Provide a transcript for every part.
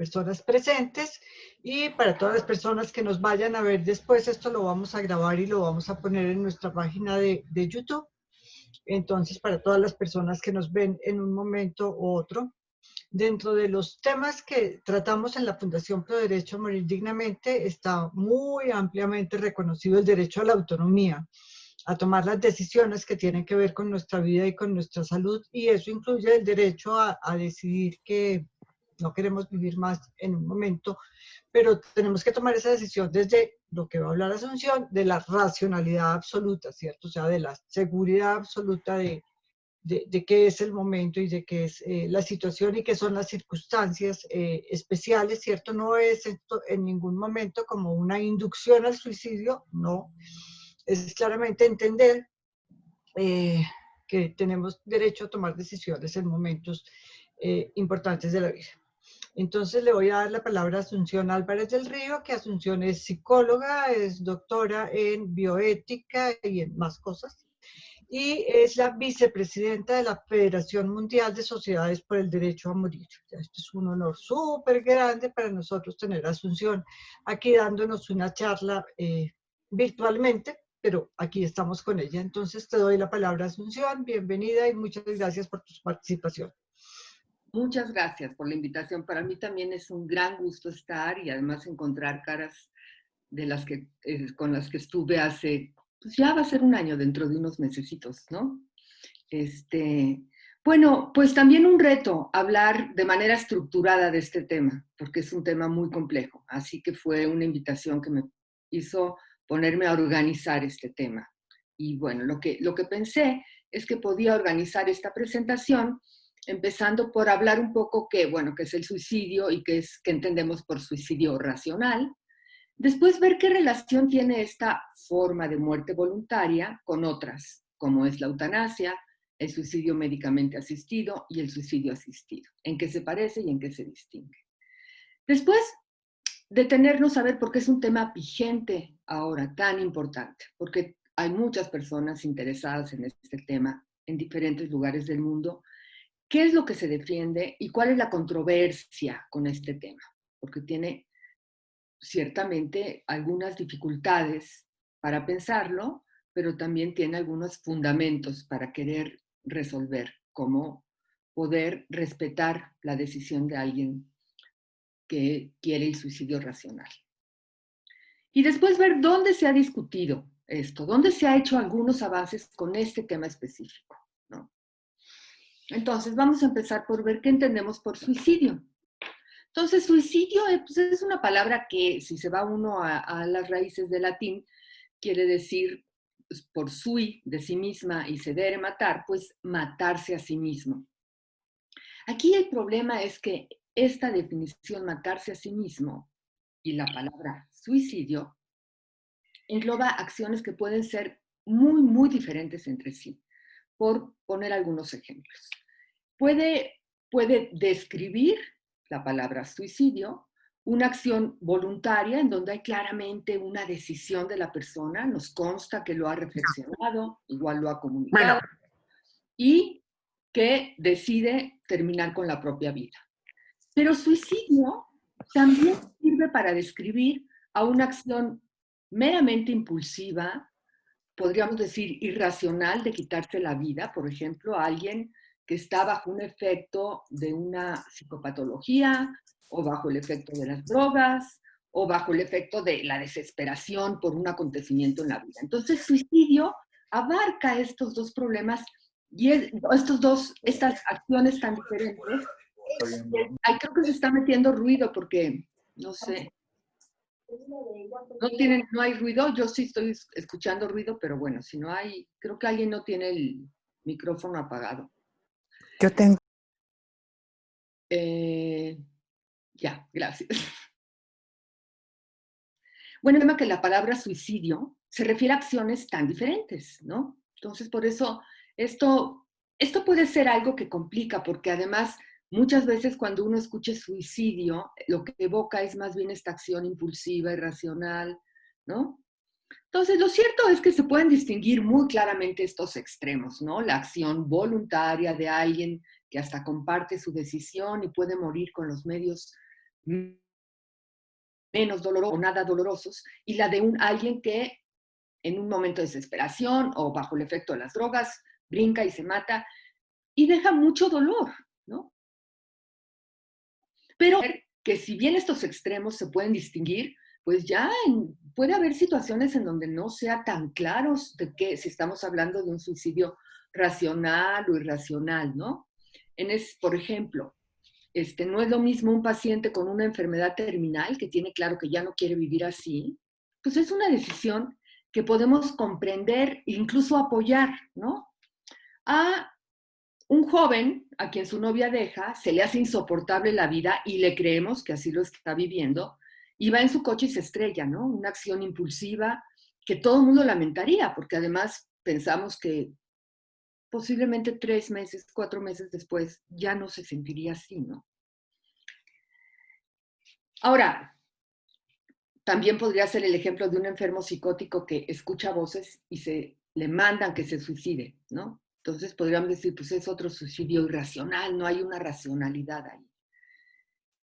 personas presentes y para todas las personas que nos vayan a ver después, esto lo vamos a grabar y lo vamos a poner en nuestra página de YouTube. Entonces, para todas las personas que nos ven en un momento u otro, dentro de los temas que tratamos en la Fundación Pro Derecho a Morir Dignamente está muy ampliamente reconocido el derecho a la autonomía, a tomar las decisiones que tienen que ver con nuestra vida y con nuestra salud, y eso incluye el derecho a decidir que no queremos vivir más en un momento, pero tenemos que tomar esa decisión desde lo que va a hablar Asunción, de la racionalidad absoluta, ¿cierto? O sea, de la seguridad absoluta de qué es el momento y de qué es la situación y qué son las circunstancias especiales, ¿cierto? No es esto en ningún momento como una inducción al suicidio, no. Es claramente entender eh, que tenemos derecho a tomar decisiones en momentos importantes de la vida. Entonces le voy a dar la palabra a Asunción Álvarez del Río, que Asunción es psicóloga, es doctora en bioética y en más cosas, y es la vicepresidenta de la Federación Mundial de Sociedades por el Derecho a Morir. Esto es un honor súper grande para nosotros tener a Asunción aquí dándonos una charla virtualmente, pero aquí estamos con ella. Entonces te doy la palabra, Asunción, bienvenida y muchas gracias por tu participación. Muchas gracias por la invitación. Para mí también es un gran gusto estar y además encontrar caras de las que, con las que estuve hace, pues ya va a ser un año dentro de unos mesecitos, ¿no? Bueno, pues también un reto hablar de manera estructurada de este tema, porque es un tema muy complejo. Así que fue una invitación que me hizo ponerme a organizar este tema. Y bueno, lo que pensé es que podía organizar esta presentación empezando por hablar un poco qué es el suicidio y qué entendemos por suicidio racional. Después ver qué relación tiene esta forma de muerte voluntaria con otras, como es la eutanasia, el suicidio médicamente asistido y el suicidio asistido, en qué se parece y en qué se distingue. Después, detenernos a ver por qué es un tema vigente ahora, tan importante, porque hay muchas personas interesadas en este tema en diferentes lugares del mundo. ¿Qué es lo que se defiende y cuál es la controversia con este tema? Porque tiene ciertamente algunas dificultades para pensarlo, pero también tiene algunos fundamentos para querer resolver, como poder respetar la decisión de alguien que quiere el suicidio racional. Y después ver dónde se ha discutido esto, dónde se ha hecho algunos avances con este tema específico, ¿no? Entonces, vamos a empezar por ver qué entendemos por suicidio. Entonces, suicidio pues es una palabra que, si se va uno a las raíces del latín, quiere decir, pues, por sui, de sí misma, y sedere, matar, pues matarse a sí mismo. Aquí el problema es que esta definición, matarse a sí mismo, y la palabra suicidio, engloba acciones que pueden ser muy, muy diferentes entre sí. Por poner algunos ejemplos. Puede describir la palabra suicidio una acción voluntaria en donde hay claramente una decisión de la persona, nos consta que lo ha reflexionado, igual lo ha comunicado, y que decide terminar con la propia vida. Pero suicidio también sirve para describir a una acción meramente impulsiva, podríamos decir irracional, de quitarse la vida, por ejemplo, a alguien que está bajo un efecto de una psicopatología o bajo el efecto de las drogas o bajo el efecto de la desesperación por un acontecimiento en la vida. Entonces, suicidio abarca estos dos problemas y estas acciones tan diferentes. Ay, creo que se está metiendo ruido porque, no sé, no hay ruido, yo sí estoy escuchando ruido, pero bueno, si no hay, creo que alguien no tiene el micrófono apagado. Yo tengo. Ya, gracias. Bueno, el tema que la palabra suicidio se refiere a acciones tan diferentes, ¿no? Entonces, por eso, esto puede ser algo que complica, porque además, muchas veces cuando uno escucha suicidio, lo que evoca es más bien esta acción impulsiva, irracional, ¿no? Entonces, lo cierto es que se pueden distinguir muy claramente estos extremos, ¿no? La acción voluntaria de alguien que hasta comparte su decisión y puede morir con los medios menos dolorosos o nada dolorosos, y la de alguien que en un momento de desesperación o bajo el efecto de las drogas brinca y se mata y deja mucho dolor, ¿no? Pero que si bien estos extremos se pueden distinguir, pues ya puede haber situaciones en donde no sea tan claros de que si estamos hablando de un suicidio racional o irracional, ¿no? Por ejemplo, no es lo mismo un paciente con una enfermedad terminal que tiene claro que ya no quiere vivir así, pues es una decisión que podemos comprender e incluso apoyar, ¿no? A un joven a quien su novia deja, se le hace insoportable la vida y le creemos que así lo está viviendo, y va en su coche y se estrella, ¿no? Una acción impulsiva que todo el mundo lamentaría, porque además pensamos que posiblemente 3 meses, 4 meses después ya no se sentiría así, ¿no? Ahora, también podría ser el ejemplo de un enfermo psicótico que escucha voces y le mandan que se suicide, ¿no? Entonces podríamos decir, pues es otro suicidio irracional, no hay una racionalidad ahí.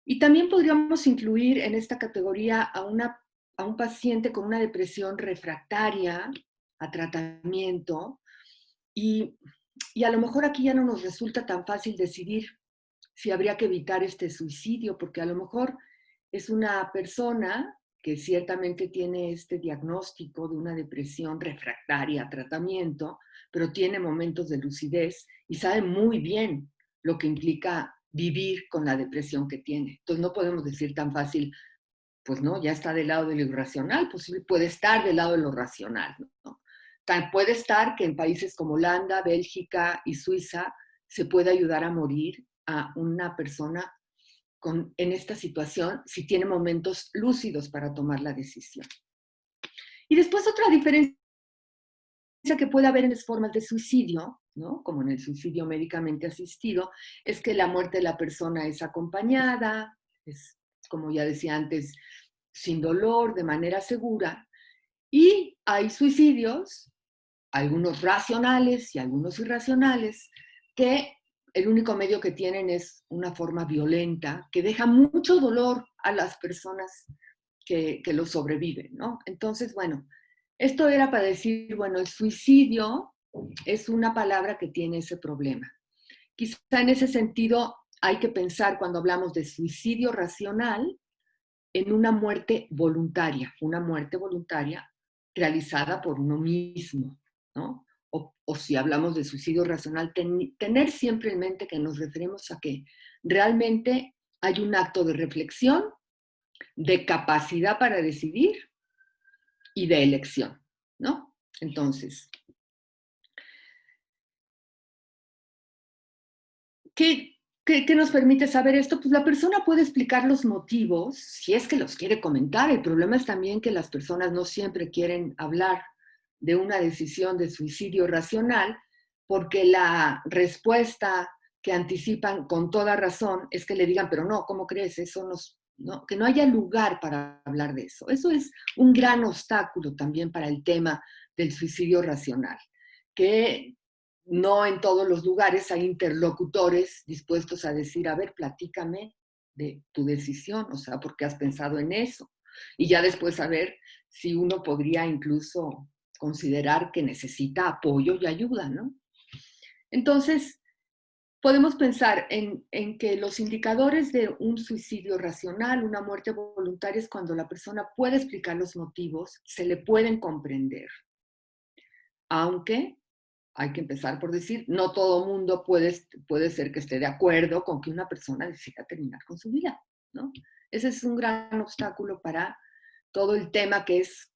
Y también podríamos incluir en esta categoría a un paciente con una depresión refractaria a tratamiento y a lo mejor aquí ya no nos resulta tan fácil decidir si habría que evitar este suicidio, porque a lo mejor es una persona que ciertamente tiene este diagnóstico de una depresión refractaria a tratamiento, pero tiene momentos de lucidez y sabe muy bien lo que implica vivir con la depresión que tiene. Entonces no podemos decir tan fácil, pues no, ya está del lado de lo irracional, pues puede estar del lado de lo racional, ¿no? Puede estar que en países como Holanda, Bélgica y Suiza se pueda ayudar a morir a una persona en esta situación si tiene momentos lúcidos para tomar la decisión. Y después otra diferencia que puede haber en las formas de suicidio, ¿no? Como en el suicidio médicamente asistido, es que la muerte de la persona es acompañada, es, como ya decía antes, sin dolor, de manera segura. Y hay suicidios, algunos racionales y algunos irracionales, que el único medio que tienen es una forma violenta que deja mucho dolor a las personas que lo sobreviven, ¿no? Entonces, bueno, esto era para decir, bueno, el suicidio es una palabra que tiene ese problema. Quizá en ese sentido hay que pensar cuando hablamos de suicidio racional en una muerte voluntaria realizada por uno mismo, ¿no? O si hablamos de suicidio racional, tener siempre en mente que nos referimos a que realmente hay un acto de reflexión, de capacidad para decidir y de elección, ¿no? Entonces, ¿qué nos permite saber esto? Pues la persona puede explicar los motivos, si es que los quiere comentar. El problema es también que las personas no siempre quieren hablar de una decisión de suicidio racional, porque la respuesta que anticipan con toda razón es que le digan, pero no, ¿cómo crees? Eso no, que no haya lugar para hablar de eso. Eso es un gran obstáculo también para el tema del suicidio racional, que no en todos los lugares hay interlocutores dispuestos a decir, a ver, platícame de tu decisión, o sea, ¿por qué has pensado en eso? Y ya después saber si uno podría incluso considerar que necesita apoyo y ayuda, ¿no? Entonces, podemos pensar en que los indicadores de un suicidio racional, una muerte voluntaria, es cuando la persona puede explicar los motivos, se le pueden comprender, aunque hay que empezar por decir, no todo mundo puede ser que esté de acuerdo con que una persona decida terminar con su vida, ¿no? Ese es un gran obstáculo para todo el tema que es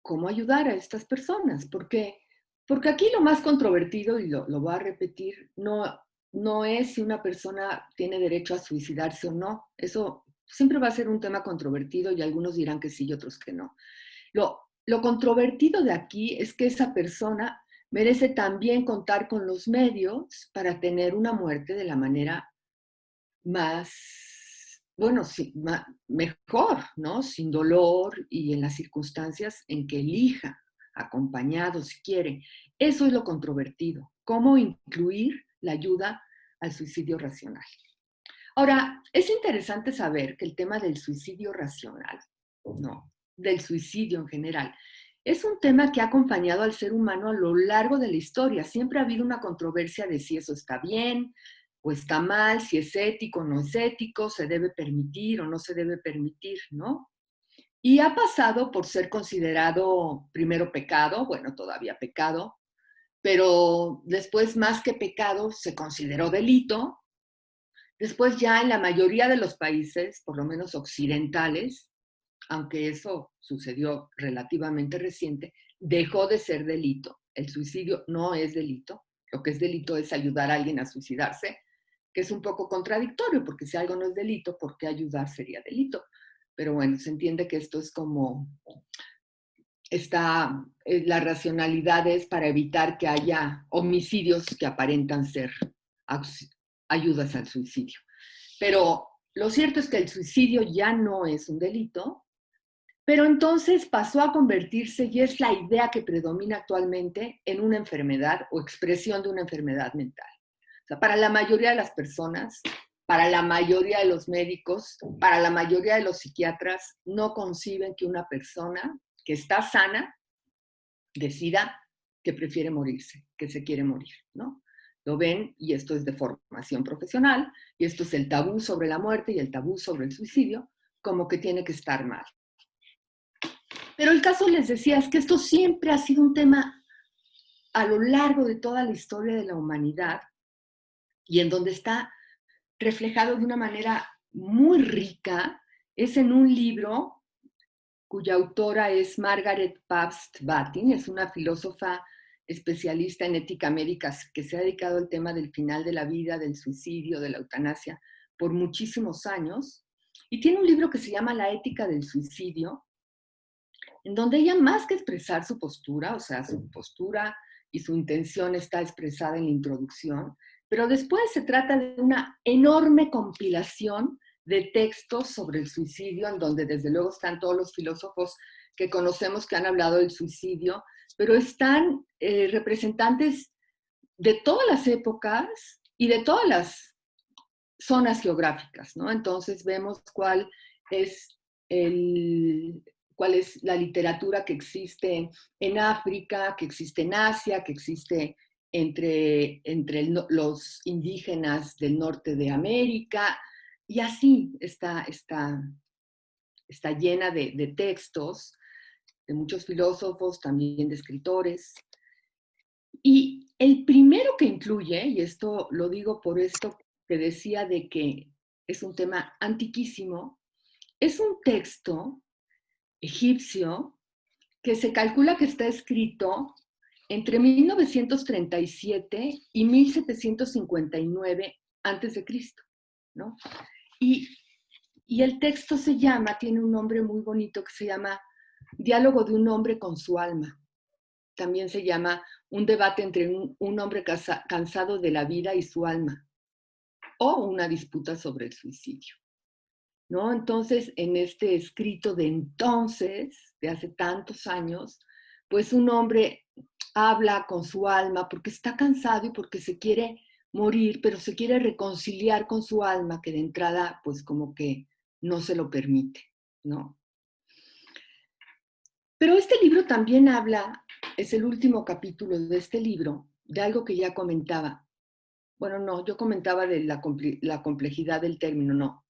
cómo ayudar a estas personas, porque aquí lo más controvertido, y lo voy a repetir, no es si una persona tiene derecho a suicidarse o no. Eso siempre va a ser un tema controvertido y algunos dirán que sí y otros que no. Lo controvertido de aquí es que esa persona merece también contar con los medios para tener una muerte de la manera más, bueno, sí, mejor, ¿no? Sin dolor y en las circunstancias en que elija, acompañado si quiere. Eso es lo controvertido. ¿Cómo incluir la ayuda al suicidio racional? Ahora, es interesante saber que el tema del suicidio racional, no, del suicidio en general, es un tema que ha acompañado al ser humano a lo largo de la historia. Siempre ha habido una controversia de si eso está bien o está mal, si es ético o no es ético, se debe permitir o no se debe permitir, ¿no? Y ha pasado por ser considerado primero pecado, bueno, todavía pecado, pero después más que pecado se consideró delito. Después ya en la mayoría de los países, por lo menos occidentales, aunque eso sucedió relativamente reciente, dejó de ser delito. El suicidio no es delito. Lo que es delito es ayudar a alguien a suicidarse, que es un poco contradictorio, porque si algo no es delito, ¿por qué ayudar sería delito? Pero bueno, se entiende que esto es como la racionalidad es para evitar que haya homicidios que aparentan ser ayudas al suicidio. Pero lo cierto es que el suicidio ya no es un delito, pero entonces pasó a convertirse, y es la idea que predomina actualmente, en una enfermedad o expresión de una enfermedad mental. O sea, para la mayoría de las personas, para la mayoría de los médicos, para la mayoría de los psiquiatras, no conciben que una persona que está sana decida que prefiere morirse, que se quiere morir, ¿no? Lo ven, y esto es de formación profesional, y esto es el tabú sobre la muerte y el tabú sobre el suicidio, como que tiene que estar mal. Pero el caso, les decía, es que esto siempre ha sido un tema a lo largo de toda la historia de la humanidad y en donde está reflejado de una manera muy rica, es en un libro cuya autora es Margaret Pabst Batin, es una filósofa especialista en ética médica que se ha dedicado al tema del final de la vida, del suicidio, de la eutanasia, por muchísimos años. Y tiene un libro que se llama La ética del suicidio, en donde ella, más que expresar su postura, o sea, su postura y su intención está expresada en la introducción, pero después se trata de una enorme compilación de textos sobre el suicidio, en donde desde luego están todos los filósofos que conocemos que han hablado del suicidio, pero están representantes de todas las épocas y de todas las zonas geográficas, ¿no? Entonces vemos es cuál es la literatura que existe en África, que existe en Asia, que existe entre los indígenas del norte de América, y así está llena de textos, de muchos filósofos, también de escritores. Y el primero que incluye, y esto lo digo por esto que decía de que es un tema antiquísimo, es un texto egipcio que se calcula que está escrito entre 1937 y 1759 antes de Cristo, ¿no? Y, y el texto tiene un nombre muy bonito que se llama Diálogo de un hombre con su alma. También se llama Un debate entre un hombre cansado de la vida y su alma, o una disputa sobre el suicidio, ¿no? Entonces, en este escrito de entonces, de hace tantos años, pues un hombre habla con su alma porque está cansado y porque se quiere morir, pero se quiere reconciliar con su alma, que de entrada, pues como que no se lo permite, ¿no? Pero este libro también habla, es el último capítulo de este libro, de algo que ya comentaba. Bueno, no, yo comentaba de la complejidad del término, no.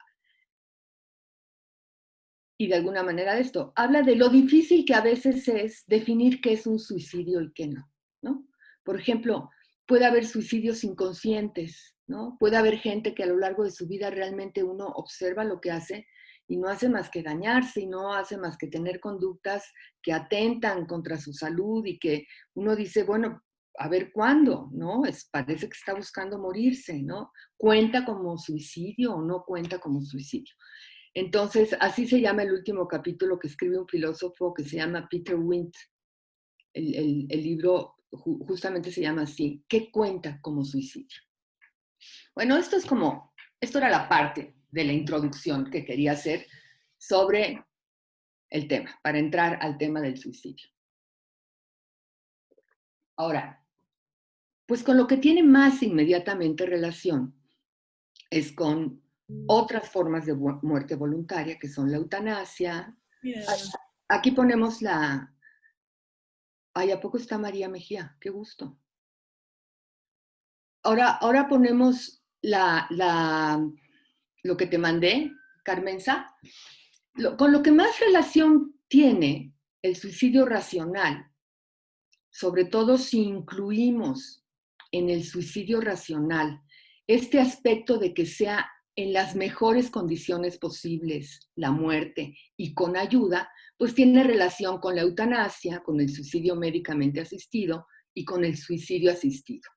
Y de alguna manera de esto, habla de lo difícil que a veces es definir qué es un suicidio y qué no, ¿no? Por ejemplo, puede haber suicidios inconscientes, ¿no? Puede haber gente que a lo largo de su vida realmente uno observa lo que hace y no hace más que dañarse y no hace más que tener conductas que atentan contra su salud y que uno dice, bueno, a ver cuándo, ¿no? Parece que está buscando morirse, ¿no? ¿Cuenta como suicidio o no cuenta como suicidio? Entonces, así se llama el último capítulo que escribe un filósofo que se llama Peter Wint. El libro justamente se llama así, ¿qué cuenta como suicidio? Bueno, esto era la parte de la introducción que quería hacer sobre el tema, para entrar al tema del suicidio. Ahora, pues con lo que tiene más inmediatamente relación es con otras formas de muerte voluntaria, que son la eutanasia. Mira, Aquí ponemos la... Ay, ¿a poco está María Mejía? Qué gusto. Ahora ponemos lo que te mandé, Carmenza. Con lo que más relación tiene el suicidio racional, sobre todo si incluimos en el suicidio racional este aspecto de que sea en las mejores condiciones posibles la muerte y con ayuda, pues tiene relación con la eutanasia, con el suicidio médicamente asistido y con el suicidio asistido.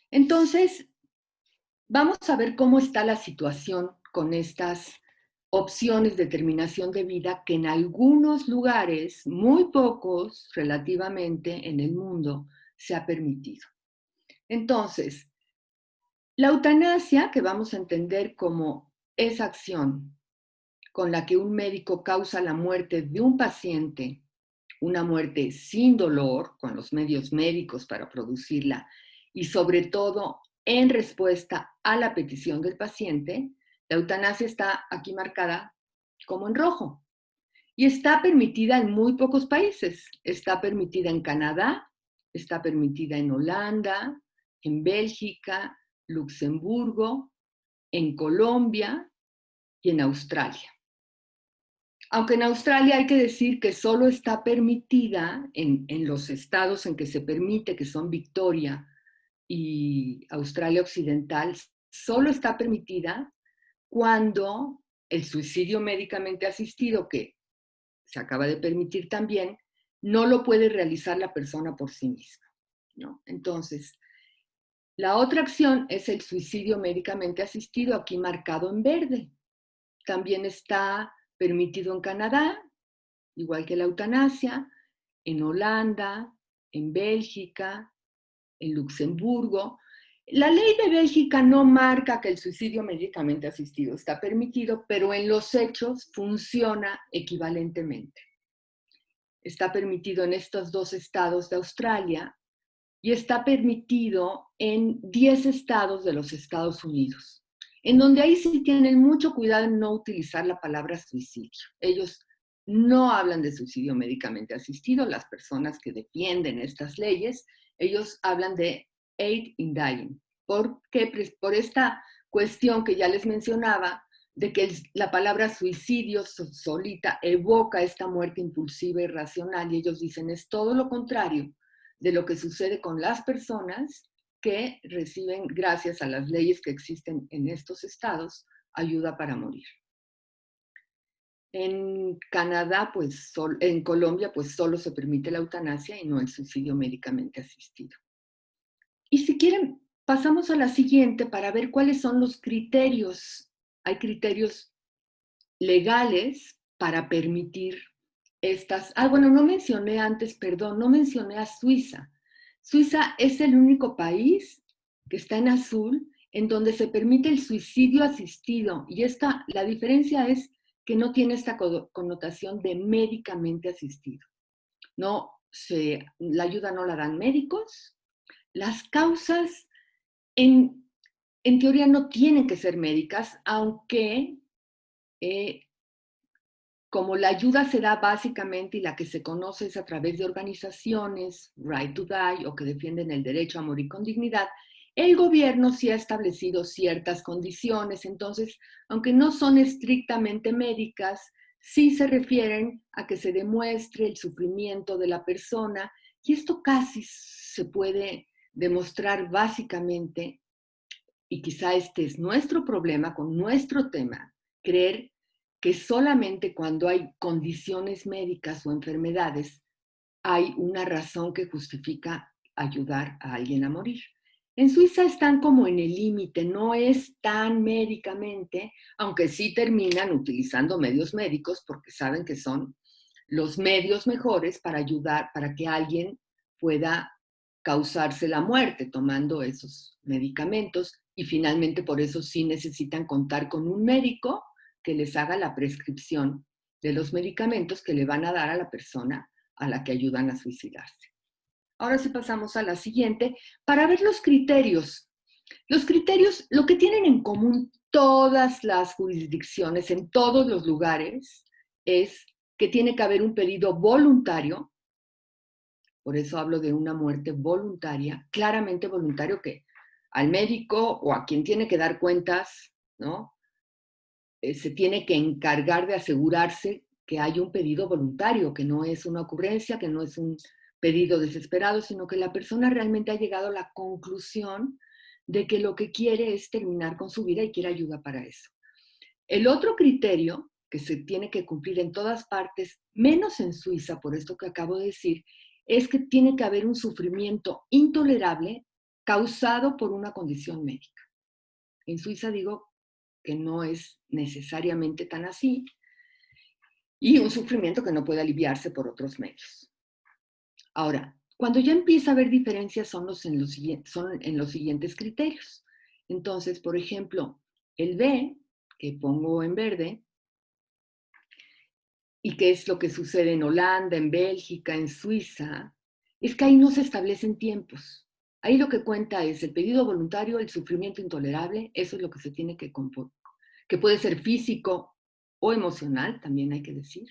Entonces, vamos a ver cómo está la situación con estas opciones de terminación de vida que en algunos lugares, muy pocos relativamente en el mundo, se ha permitido. Entonces, la eutanasia, que vamos a entender como esa acción con la que un médico causa la muerte de un paciente, una muerte sin dolor, con los medios médicos para producirla, y sobre todo en respuesta a la petición del paciente, la eutanasia está aquí marcada como en rojo. Y está permitida en muy pocos países. Está permitida en Canadá, está permitida en Holanda, en Bélgica, Luxemburgo, en Colombia y en Australia. Aunque en Australia hay que decir que solo está permitida en los estados en que se permite, que son Victoria y Australia Occidental, solo está permitida cuando el suicidio médicamente asistido, que se acaba de permitir también, no lo puede realizar la persona por sí misma, ¿no? Entonces, la otra acción es el suicidio médicamente asistido, aquí marcado en verde. También está permitido en Canadá, igual que la eutanasia, en Holanda, en Bélgica, en Luxemburgo. La ley de Bélgica no marca que el suicidio médicamente asistido está permitido, pero en los hechos funciona equivalentemente. Está permitido en estos 2 estados de Australia y está permitido en 10 estados de los Estados Unidos, en donde ahí sí tienen mucho cuidado en no utilizar la palabra suicidio. Ellos no hablan de suicidio médicamente asistido, las personas que defienden estas leyes, ellos hablan de aid in dying, porque por esta cuestión que ya les mencionaba, de que la palabra suicidio solita evoca esta muerte impulsiva y irracional, y ellos dicen es todo lo contrario de lo que sucede con las personas que reciben, gracias a las leyes que existen en estos estados, ayuda para morir. En Canadá, pues, en Colombia, pues solo se permite la eutanasia y no el suicidio médicamente asistido. Y si quieren, pasamos a la siguiente para ver cuáles son los criterios. Hay criterios legales para permitir estas... bueno, no mencioné antes, perdón, no mencioné a Suiza. Suiza es el único país que está en azul en donde se permite el suicidio asistido. Y la diferencia es que no tiene esta connotación de médicamente asistido. La ayuda no la dan médicos. Las causas, en teoría, no tienen que ser médicas, aunque como la ayuda se da básicamente y la que se conoce es a través de organizaciones, Right to Die, o que defienden el derecho a morir con dignidad, el gobierno sí ha establecido ciertas condiciones. Entonces, aunque no son estrictamente médicas, sí se refieren a que se demuestre el sufrimiento de la persona, y esto casi se puede demostrar básicamente, y quizá este es nuestro problema con nuestro tema, creer que solamente cuando hay condiciones médicas o enfermedades hay una razón que justifica ayudar a alguien a morir. En Suiza están como en el límite, no es tan médicamente, aunque sí terminan utilizando medios médicos porque saben que son los medios mejores para ayudar, para que alguien pueda causarse la muerte tomando esos medicamentos, y finalmente por eso sí necesitan contar con un médico que les haga la prescripción de los medicamentos que le van a dar a la persona a la que ayudan a suicidarse. Ahora sí pasamos a la siguiente para ver los criterios. Los criterios, lo que tienen en común todas las jurisdicciones en todos los lugares es que tiene que haber un pedido voluntario, por eso hablo de una muerte voluntaria, claramente voluntario, que al médico o a quien tiene que dar cuentas, ¿no? Se tiene que encargar de asegurarse que hay un pedido voluntario, que no es una ocurrencia, que no es un pedido desesperado, sino que la persona realmente ha llegado a la conclusión de que lo que quiere es terminar con su vida y quiere ayuda para eso. El otro criterio que se tiene que cumplir en todas partes, menos en Suiza, por esto que acabo de decir, es que tiene que haber un sufrimiento intolerable causado por una condición médica. En Suiza digo que no es necesariamente tan así, y un sufrimiento que no puede aliviarse por otros medios. Ahora, cuando ya empieza a haber diferencias son en los siguientes criterios. Entonces, por ejemplo, el B, que pongo en verde, y qué es lo que sucede en Holanda, en Bélgica, en Suiza, es que ahí no se establecen tiempos. Ahí lo que cuenta es el pedido voluntario, el sufrimiento intolerable, eso es lo que se tiene que puede ser físico o emocional, también hay que decir,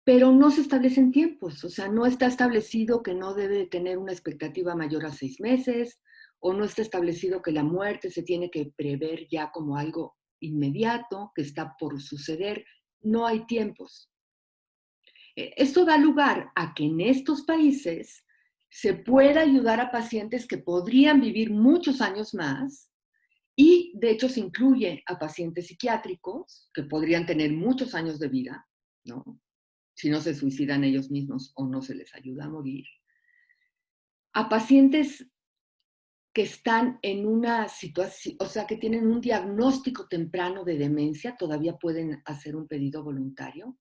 pero no se establecen tiempos, o sea, no está establecido que no debe de tener una expectativa mayor a 6 meses, o no está establecido que la muerte se tiene que prever ya como algo inmediato, que está por suceder, no hay tiempos. Esto da lugar a que en estos países se pueda ayudar a pacientes que podrían vivir muchos años más y de hecho se incluye a pacientes psiquiátricos que podrían tener muchos años de vida, ¿no? Si no se suicidan ellos mismos o no se les ayuda a morir. A pacientes que están en una situación, o sea, que tienen un diagnóstico temprano de demencia, todavía pueden hacer un pedido voluntario.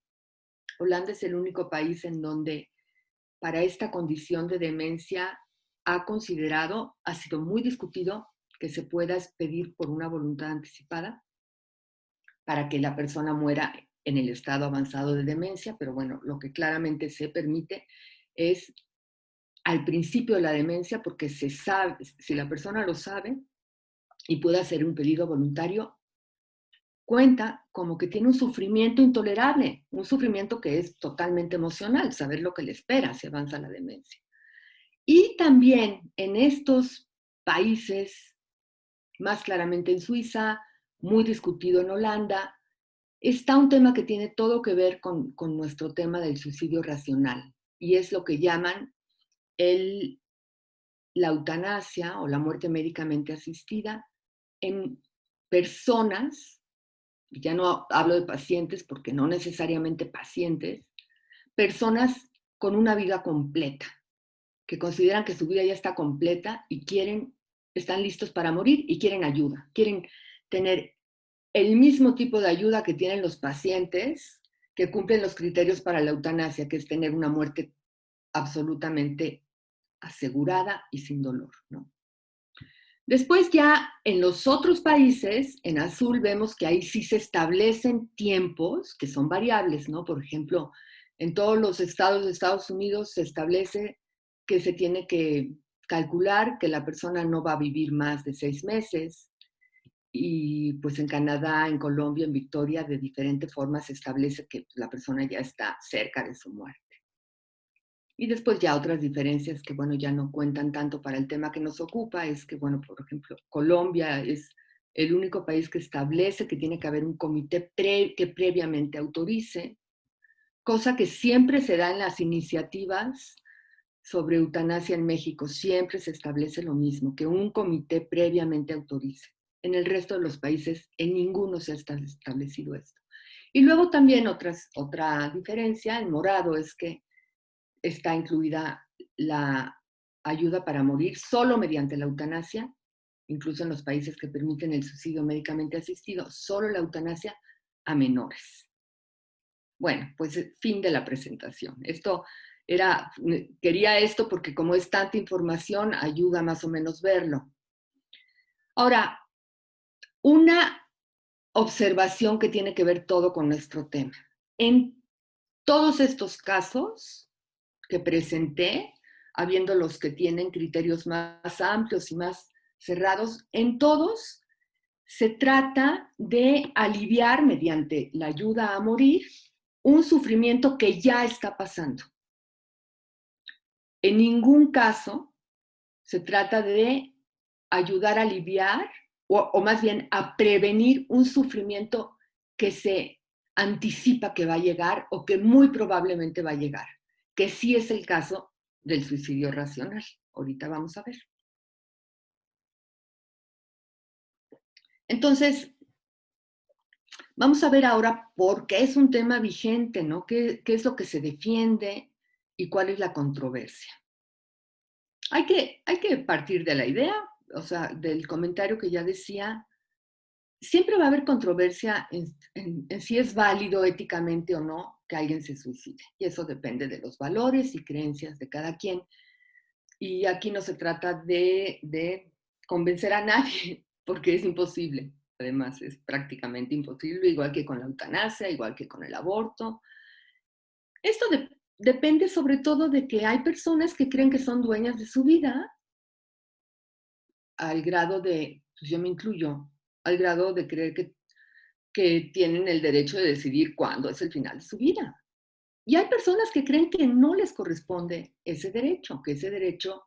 Holanda es el único país en donde para esta condición de demencia ha sido muy discutido que se pueda pedir por una voluntad anticipada para que la persona muera en el estado avanzado de demencia, pero bueno, lo que claramente se permite es al principio de la demencia, porque se sabe, si la persona lo sabe y puede hacer un pedido voluntario, cuenta como que tiene un sufrimiento intolerable, un sufrimiento que es totalmente emocional, saber lo que le espera si avanza la demencia. Y también en estos países, más claramente en Suiza, muy discutido en Holanda, está un tema que tiene todo que ver con nuestro tema del suicidio racional, y es lo que llaman la eutanasia o la muerte médicamente asistida en personas, y ya no hablo de pacientes porque no necesariamente pacientes, personas con una vida completa, que consideran que su vida ya está completa y están listos para morir y quieren ayuda, quieren tener el mismo tipo de ayuda que tienen los pacientes que cumplen los criterios para la eutanasia, que es tener una muerte absolutamente asegurada y sin dolor, ¿no? Después ya en los otros países, en azul vemos que ahí sí se establecen tiempos que son variables, ¿no? Por ejemplo, en todos los estados de Estados Unidos se establece que se tiene que calcular que la persona no va a vivir más de 6 meses. Y pues en Canadá, en Colombia, en Victoria, de diferente forma se establece que la persona ya está cerca de su muerte. Y después ya otras diferencias que, bueno, ya no cuentan tanto para el tema que nos ocupa, es que, bueno, por ejemplo, Colombia es el único país que establece que tiene que haber un comité que previamente autorice, cosa que siempre se da en las iniciativas sobre eutanasia en México. Siempre se establece lo mismo, que un comité previamente autorice. En el resto de los países, en ninguno se ha establecido esto. Y luego también otra diferencia, en morado, es que está incluida la ayuda para morir solo mediante la eutanasia, incluso en los países que permiten el suicidio médicamente asistido, solo la eutanasia a menores. Bueno, pues fin de la presentación. Quería esto porque como es tanta información, ayuda más o menos verlo. Ahora, una observación que tiene que ver todo con nuestro tema. En todos estos casos que presenté, habiendo los que tienen criterios más amplios y más cerrados. En todos se trata de aliviar mediante la ayuda a morir un sufrimiento que ya está pasando. En ningún caso se trata de ayudar a aliviar o más bien a prevenir un sufrimiento que se anticipa que va a llegar o que muy probablemente va a llegar, que sí es el caso del suicidio racional. Ahorita vamos a ver. Entonces, vamos a ver ahora por qué es un tema vigente, ¿no? ¿Qué es lo que se defiende y cuál es la controversia? Hay que partir de la idea, o sea, del comentario que ya decía, siempre va a haber controversia en si es válido éticamente o no que alguien se suicide. Y eso depende de los valores y creencias de cada quien. Y aquí no se trata de convencer a nadie, porque es imposible. Además, es prácticamente imposible, igual que con la eutanasia, igual que con el aborto. Esto depende sobre todo de que hay personas que creen que son dueñas de su vida, al grado de, pues yo me incluyo, al grado de creer que tienen el derecho de decidir cuándo es el final de su vida. Y hay personas que creen que no les corresponde ese derecho, que ese derecho,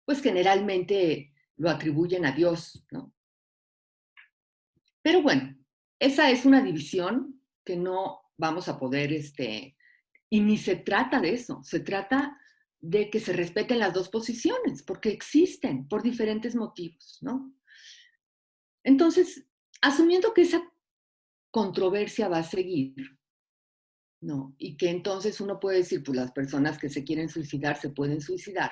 pues generalmente lo atribuyen a Dios, ¿no? Pero bueno, esa es una división que no vamos a poder, y ni se trata de eso, se trata de que se respeten las dos posiciones, porque existen por diferentes motivos, ¿no? Entonces, asumiendo que esa controversia va a seguir, ¿no? Y que entonces uno puede decir, pues las personas que se quieren suicidar se pueden suicidar.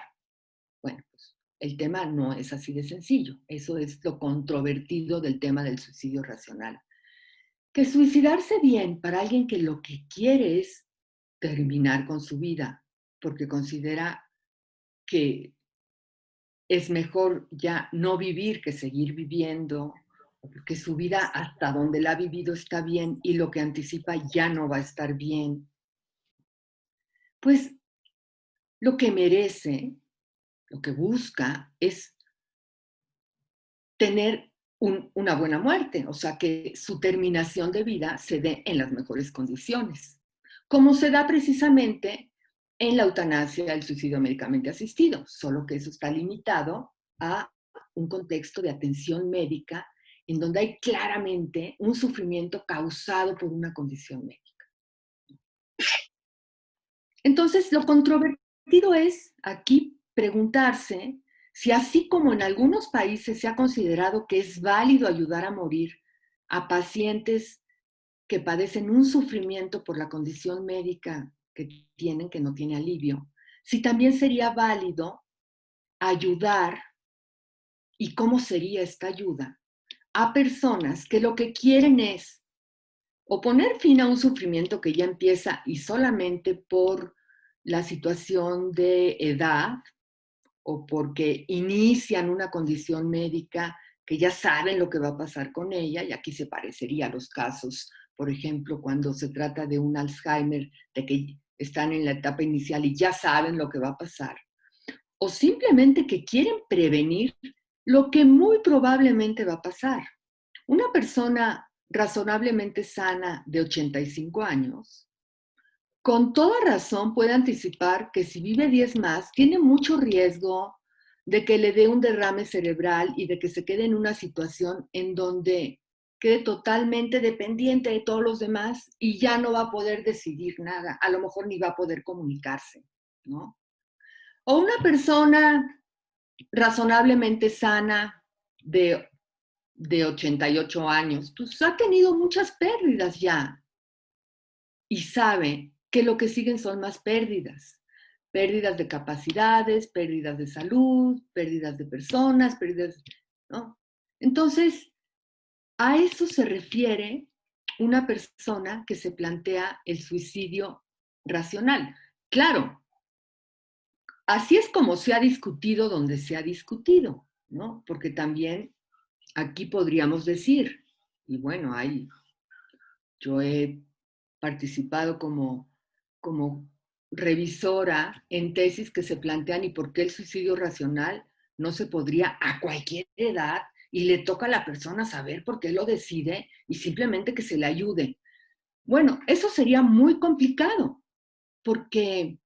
Bueno, pues el tema no es así de sencillo. Eso es lo controvertido del tema del suicidio racional. Que suicidarse bien para alguien que lo que quiere es terminar con su vida, porque considera que es mejor ya no vivir que seguir viviendo, porque su vida hasta donde la ha vivido está bien y lo que anticipa ya no va a estar bien. Pues lo que merece, lo que busca es tener una buena muerte, o sea, que su terminación de vida se dé en las mejores condiciones, como se da precisamente en la eutanasia, el suicidio médicamente asistido, solo que eso está limitado a un contexto de atención médica en donde hay claramente un sufrimiento causado por una condición médica. Entonces, lo controvertido es aquí preguntarse si así como en algunos países se ha considerado que es válido ayudar a morir a pacientes que padecen un sufrimiento por la condición médica que tienen, que no tiene alivio, si también sería válido ayudar, y cómo sería esta ayuda, a personas que lo que quieren es o poner fin a un sufrimiento que ya empieza y solamente por la situación de edad o porque inician una condición médica que ya saben lo que va a pasar con ella, y aquí se parecería a los casos, por ejemplo, cuando se trata de un Alzheimer, de que están en la etapa inicial y ya saben lo que va a pasar, o simplemente que quieren prevenir lo que muy probablemente va a pasar. Una persona razonablemente sana de 85 años, con toda razón puede anticipar que si vive 10 más, tiene mucho riesgo de que le dé un derrame cerebral y de que se quede en una situación en donde quede totalmente dependiente de todos los demás y ya no va a poder decidir nada, a lo mejor ni va a poder comunicarse, ¿no? O una persona razonablemente sana de 88 años, pues ha tenido muchas pérdidas ya y sabe que lo que siguen son más pérdidas. Pérdidas de capacidades, pérdidas de salud, pérdidas de personas, pérdidas, ¿no? Entonces, a eso se refiere una persona que se plantea el suicidio racional. Claro, así es como se ha discutido donde se ha discutido, ¿no? Porque también aquí podríamos decir, y bueno, yo he participado como revisora en tesis que se plantean y por qué el suicidio racional, no se podría a cualquier edad y le toca a la persona saber por qué lo decide y simplemente que se le ayude. Bueno, eso sería muy complicado porque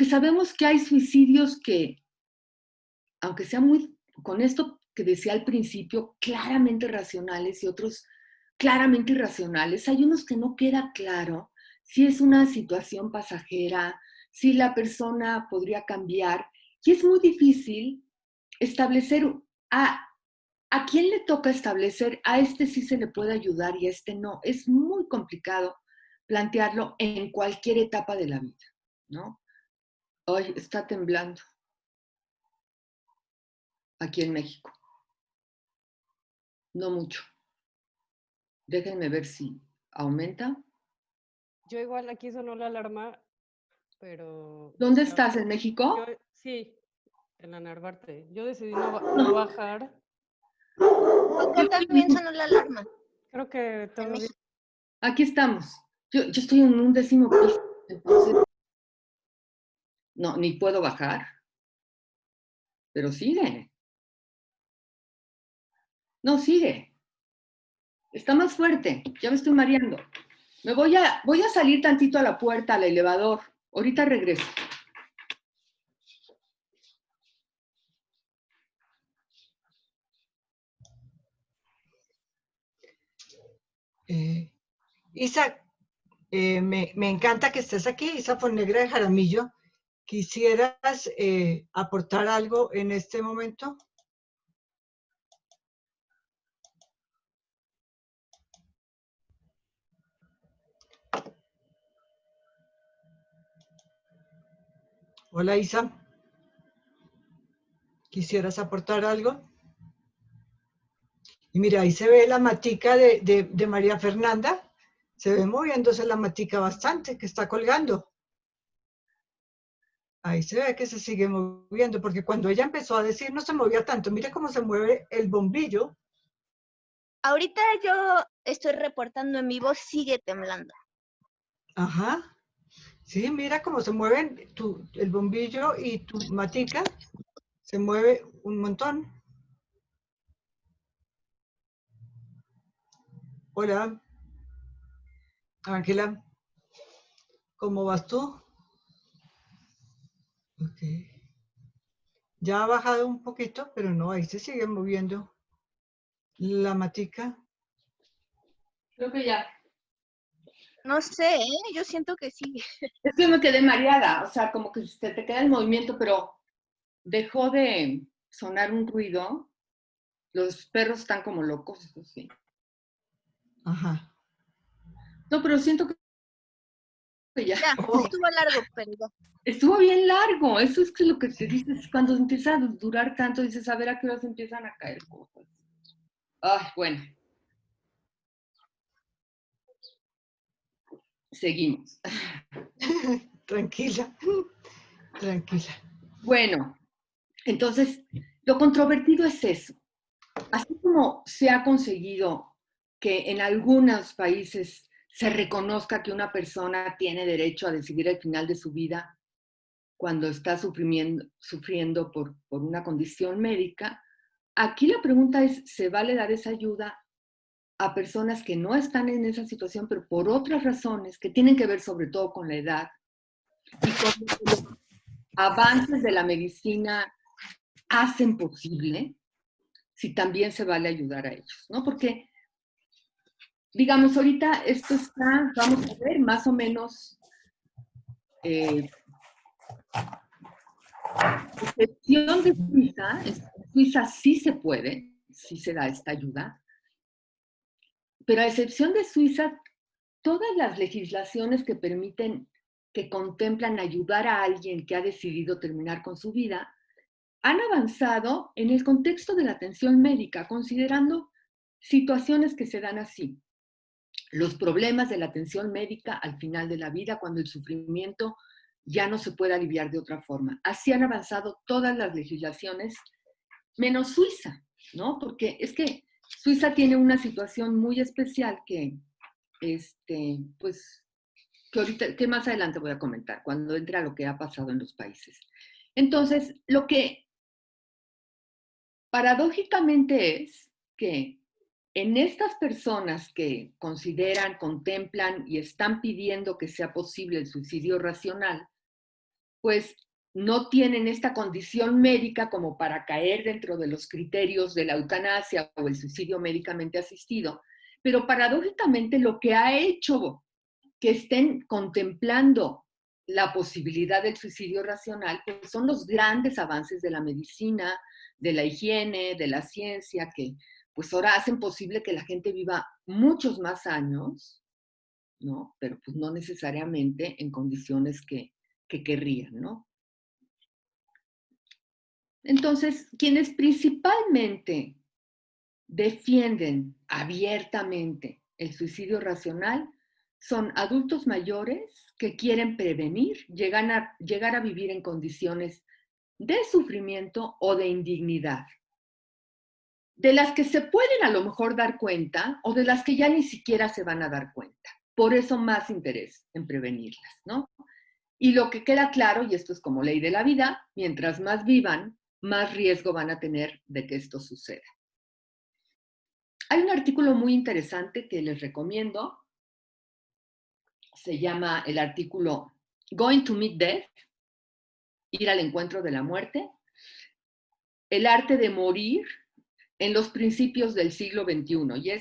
sabemos que hay suicidios que, aunque sea muy, con esto que decía al principio, claramente racionales y otros claramente irracionales, hay unos que no queda claro si es una situación pasajera, si la persona podría cambiar, y es muy difícil establecer a quién le toca establecer, a este sí se le puede ayudar y a este no. Es muy complicado plantearlo en cualquier etapa de la vida, ¿no? Hoy está temblando aquí en México. No mucho. Déjenme ver si aumenta. Yo igual aquí sonó la alarma, pero... ¿Dónde estás? ¿En México? Yo, sí, en la Narvarte. Yo decidí no bajar. Acá también sonó la alarma. Creo que todo bien. Aquí estamos. Yo estoy en un 10º piso, entonces no, ni puedo bajar. Pero sigue. No, sigue. Está más fuerte. Ya me estoy mareando. Voy a salir tantito a la puerta, al elevador. Ahorita regreso. Isa, me encanta que estés aquí, Isa Fonegra de Jaramillo. ¿Quisieras aportar algo en este momento? Hola, Isa. ¿Quisieras aportar algo? Y mira, ahí se ve la matica de María Fernanda. Se ve moviéndose la matica bastante, que está colgando. Ahí se ve que se sigue moviendo, porque cuando ella empezó a decir no se movía tanto. Mira cómo se mueve el bombillo. Ahorita yo estoy reportando en vivo, sigue temblando. Ajá. Sí, mira cómo se mueven el bombillo y tu matica. Se mueve un montón. Hola, Ángela. ¿Cómo vas tú? Ok. Ya ha bajado un poquito, pero no, ahí se sigue moviendo la matica. Creo que ya. No sé, yo siento que sigue. Es que me quedé mareada, o sea, como que se te queda el movimiento, pero dejó de sonar un ruido. Los perros están como locos, eso sí. Ajá. No, pero siento que ya. Ya, estuvo largo, pero ya. Estuvo bien largo, eso es que lo que te dices, cuando empieza a durar tanto, dices, a ver a qué horas empiezan a caer cosas. Ay, bueno. Seguimos. Tranquila, tranquila. Bueno, entonces, lo controvertido es eso. Así como se ha conseguido que en algunos países se reconozca que una persona tiene derecho a decidir el final de su vida cuando está sufriendo por una condición médica, aquí la pregunta es, ¿se vale dar esa ayuda a personas que no están en esa situación, pero por otras razones que tienen que ver sobre todo con la edad y con los avances de la medicina hacen posible, si también se vale ayudar a ellos, ¿no? Porque, digamos, ahorita esto está, vamos a ver, más o menos, excepción de Suiza, en Suiza sí se puede, sí se da esta ayuda, pero a excepción de Suiza, todas las legislaciones que permiten, que contemplan ayudar a alguien que ha decidido terminar con su vida, han avanzado en el contexto de la atención médica, considerando situaciones que se dan así. Los problemas de la atención médica al final de la vida, cuando el sufrimiento ya no se puede aliviar de otra forma. Así han avanzado todas las legislaciones, menos Suiza, ¿no? Porque es que Suiza tiene una situación muy especial que, pues, que más adelante voy a comentar, cuando entre a lo que ha pasado en los países. Entonces, lo que Paradójicamente es que en estas personas que consideran, contemplan y están pidiendo que sea posible el suicidio racional, pues no tienen esta condición médica como para caer dentro de los criterios de la eutanasia o el suicidio médicamente asistido, pero paradójicamente lo que ha hecho que estén contemplando la posibilidad del suicidio racional, pues son los grandes avances de la medicina, de la higiene, de la ciencia, que pues ahora hacen posible que la gente viva muchos más años, ¿no? Pero pues no necesariamente en condiciones que querrían, ¿no? Entonces, quienes principalmente defienden abiertamente el suicidio racional son adultos mayores que quieren prevenir llegar a vivir en condiciones de sufrimiento o de indignidad, de las que se pueden a lo mejor dar cuenta o de las que ya ni siquiera se van a dar cuenta. Por eso más interés en prevenirlas, ¿no? Y lo que queda claro, y esto es como ley de la vida, mientras más vivan, más riesgo van a tener de que esto suceda. Hay un artículo muy interesante que les recomiendo. Se llama el artículo Going to Meet Death, ir al encuentro de la muerte, el arte de morir en los principios del siglo XXI. Y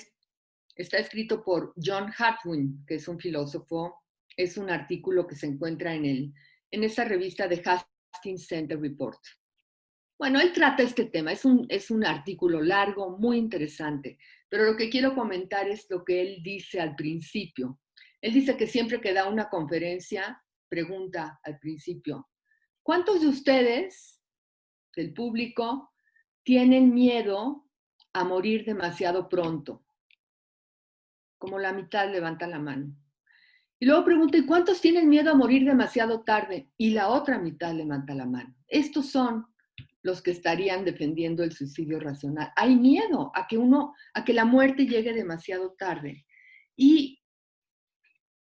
está escrito por John Hartwin, que es un filósofo. Es un artículo que se encuentra en esta revista de Hastings Center Report. Bueno, él trata este tema, es un artículo largo, muy interesante, pero lo que quiero comentar es lo que él dice al principio. Él dice que siempre que da una conferencia, pregunta al principio, ¿cuántos de ustedes, del público, tienen miedo a morir demasiado pronto? Como la mitad levantan la mano. Y luego pregunta, ¿y cuántos tienen miedo a morir demasiado tarde? Y la otra mitad levanta la mano. Estos son los que estarían defendiendo el suicidio racional. Hay miedo a que la muerte llegue demasiado tarde. Y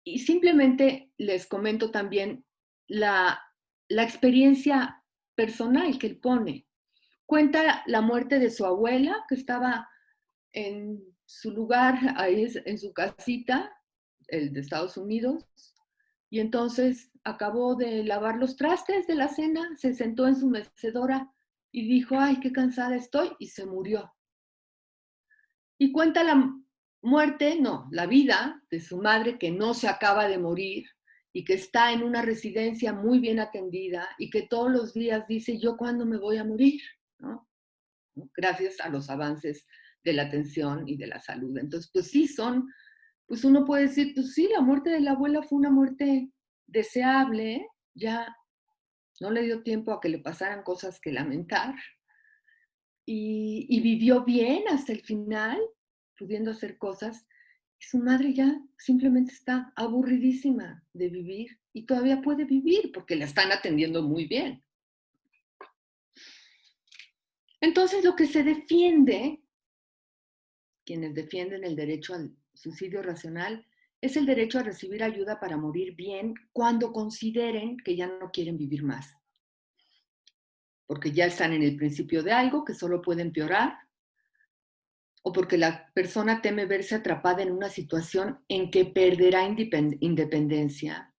simplemente les comento también la experiencia personal que él pone. Cuenta la muerte de su abuela, que estaba en su lugar, ahí en su casita, el de Estados Unidos, y entonces acabó de lavar los trastes de la cena, se sentó en su mecedora y dijo, ay, qué cansada estoy, y se murió. Y cuenta la vida de su madre que no se acaba de morir y que está en una residencia muy bien atendida y que todos los días dice, ¿yo cuándo me voy a morir? ¿No? Gracias a los avances de la atención y de la salud. Entonces, pues sí, pues uno puede decir, pues sí, la muerte de la abuela fue una muerte deseable, ya no le dio tiempo a que le pasaran cosas que lamentar, y vivió bien hasta el final, pudiendo hacer cosas, y su madre ya simplemente está aburridísima de vivir y todavía puede vivir porque la están atendiendo muy bien. Entonces, lo que se defiende, quienes defienden el derecho al suicidio racional, es el derecho a recibir ayuda para morir bien cuando consideren que ya no quieren vivir más. Porque ya están en el principio de algo que solo puede empeorar, o porque la persona teme verse atrapada en una situación en que perderá independencia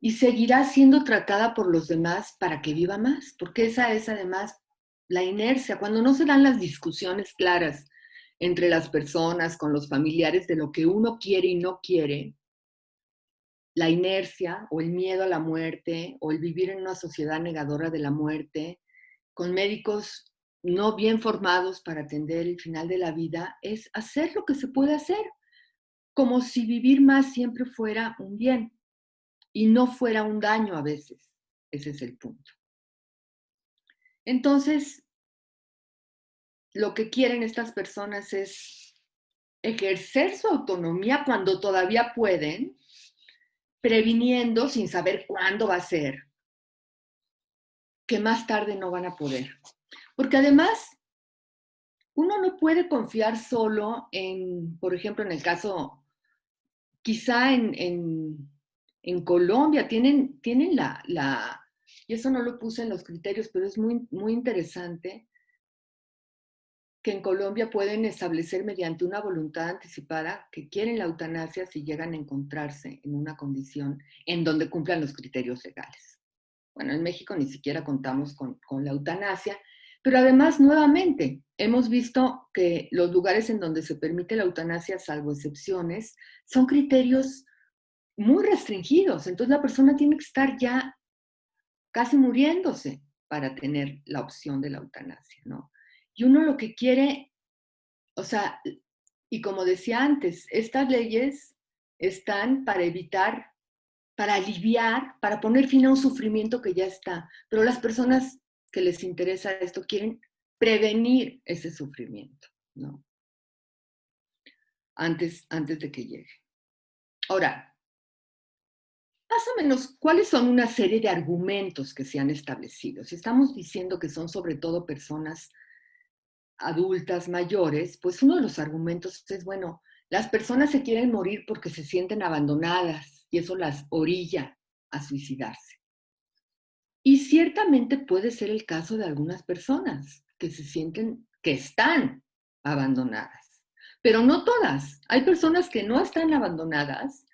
y seguirá siendo tratada por los demás para que viva más, porque esa es además la inercia, cuando no se dan las discusiones claras entre las personas, con los familiares, de lo que uno quiere y no quiere, la inercia o el miedo a la muerte o el vivir en una sociedad negadora de la muerte, con médicos no bien formados para atender el final de la vida, es hacer lo que se puede hacer, como si vivir más siempre fuera un bien y no fuera un daño a veces. Ese es el punto. Entonces, lo que quieren estas personas es ejercer su autonomía cuando todavía pueden, previniendo, sin saber cuándo va a ser, que más tarde no van a poder. Porque además, uno no puede confiar solo en, por ejemplo, en el caso, quizá en Colombia, tienen y eso no lo puse en los criterios, pero es muy, muy interesante, que en Colombia pueden establecer mediante una voluntad anticipada que quieren la eutanasia si llegan a encontrarse en una condición en donde cumplan los criterios legales. Bueno, en México ni siquiera contamos con la eutanasia, pero además, nuevamente, hemos visto que los lugares en donde se permite la eutanasia, salvo excepciones, son criterios muy restringidos. Entonces la persona tiene que estar ya casi muriéndose para tener la opción de la eutanasia, ¿no? Y uno lo que quiere, o sea, y como decía antes, estas leyes están para evitar, para aliviar, para poner fin a un sufrimiento que ya está. Pero las personas que les interesa esto quieren prevenir ese sufrimiento, ¿no? Antes de que llegue. Ahora, más o menos, ¿cuáles son una serie de argumentos que se han establecido? Si estamos diciendo que son sobre todo personas adultas mayores, pues uno de los argumentos es, bueno, las personas se quieren morir porque se sienten abandonadas y eso las orilla a suicidarse. Y ciertamente puede ser el caso de algunas personas que se sienten que están abandonadas, pero no todas. Hay personas que no están abandonadas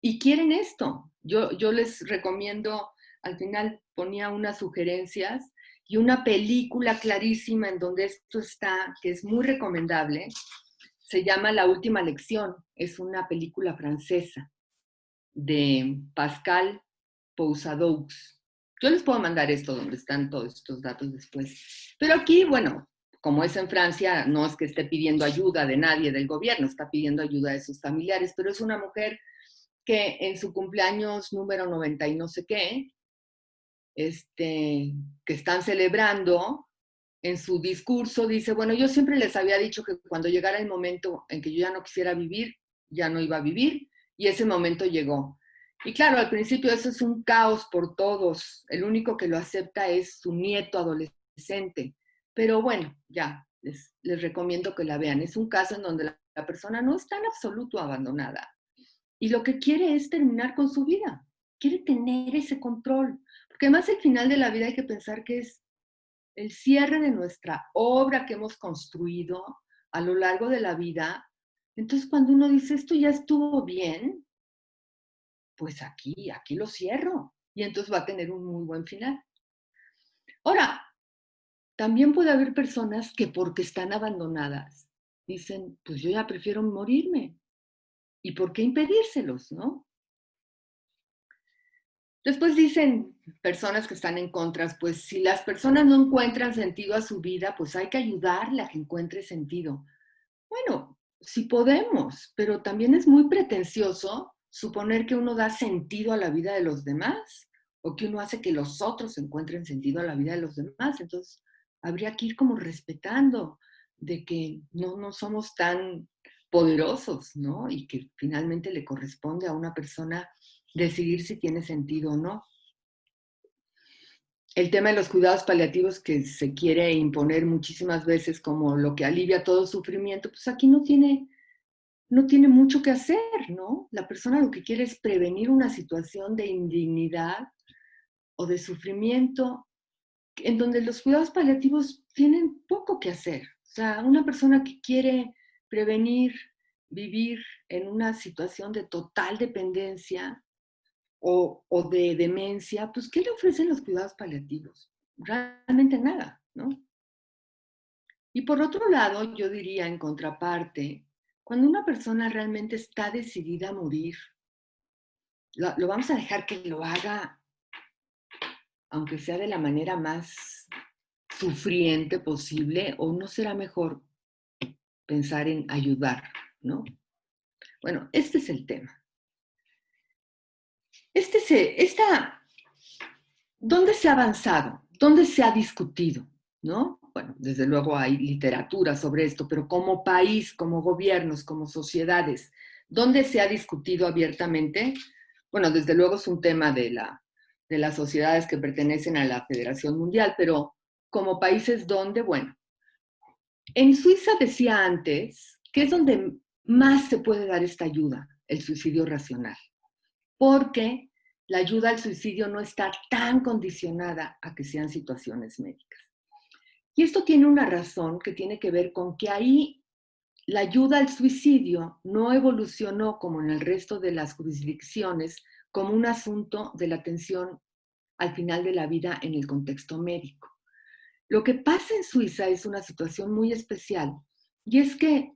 y quieren esto. Yo les recomiendo, al final ponía unas sugerencias y una película clarísima en donde esto está, que es muy recomendable, se llama La Última Lección. Es una película francesa de Pascal Pousadous. Yo les puedo mandar esto donde están todos estos datos después. Pero aquí, bueno, como es en Francia, no es que esté pidiendo ayuda de nadie del gobierno, está pidiendo ayuda de sus familiares, pero es una mujer que en su cumpleaños número 90 y no sé qué, que están celebrando, en su discurso dice, bueno, yo siempre les había dicho que cuando llegara el momento en que yo ya no quisiera vivir, ya no iba a vivir, y ese momento llegó. Y claro, al principio eso es un caos por todos, el único que lo acepta es su nieto adolescente, pero bueno, ya, les recomiendo que la vean. Es un caso en donde la persona no está en absoluto abandonada, y lo que quiere es terminar con su vida, quiere tener ese control, porque además el final de la vida hay que pensar que es el cierre de nuestra obra que hemos construido a lo largo de la vida. Entonces cuando uno dice esto ya estuvo bien, pues aquí lo cierro, y entonces va a tener un muy buen final. Ahora, también puede haber personas que porque están abandonadas dicen, pues yo ya prefiero morirme. ¿Y por qué impedírselos, no? Después dicen personas que están en contra, pues si las personas no encuentran sentido a su vida, pues hay que ayudarle a que encuentre sentido. Bueno, sí podemos, pero también es muy pretencioso suponer que uno da sentido a la vida de los demás o que uno hace que los otros encuentren sentido a la vida de los demás. Entonces, habría que ir como respetando de que no somos tan poderosos, ¿no? Y que finalmente le corresponde a una persona decidir si tiene sentido o no. El tema de los cuidados paliativos que se quiere imponer muchísimas veces como lo que alivia todo sufrimiento, pues aquí no tiene mucho que hacer, ¿no? La persona lo que quiere es prevenir una situación de indignidad o de sufrimiento en donde los cuidados paliativos tienen poco que hacer. O sea, una persona que quiere prevenir vivir en una situación de total dependencia o de demencia, pues ¿qué le ofrecen los cuidados paliativos? Realmente nada, ¿no? Y por otro lado, yo diría en contraparte, cuando una persona realmente está decidida a morir, lo vamos a dejar que lo haga, aunque sea de la manera más sufriente posible, o no será mejor pensar en ayudar, ¿no? Bueno, este es el tema. ¿Dónde se ha avanzado? ¿Dónde se ha discutido? ¿No? Bueno, desde luego hay literatura sobre esto, pero como país, como gobiernos, como sociedades, ¿dónde se ha discutido abiertamente? Bueno, desde luego es un tema de las sociedades que pertenecen a la Federación Mundial, pero como países donde, bueno, en Suiza decía antes que es donde más se puede dar esta ayuda, el suicidio racional, porque la ayuda al suicidio no está tan condicionada a que sean situaciones médicas. Y esto tiene una razón que tiene que ver con que ahí la ayuda al suicidio no evolucionó como en el resto de las jurisdicciones como un asunto de la atención al final de la vida en el contexto médico. Lo que pasa en Suiza es una situación muy especial y es que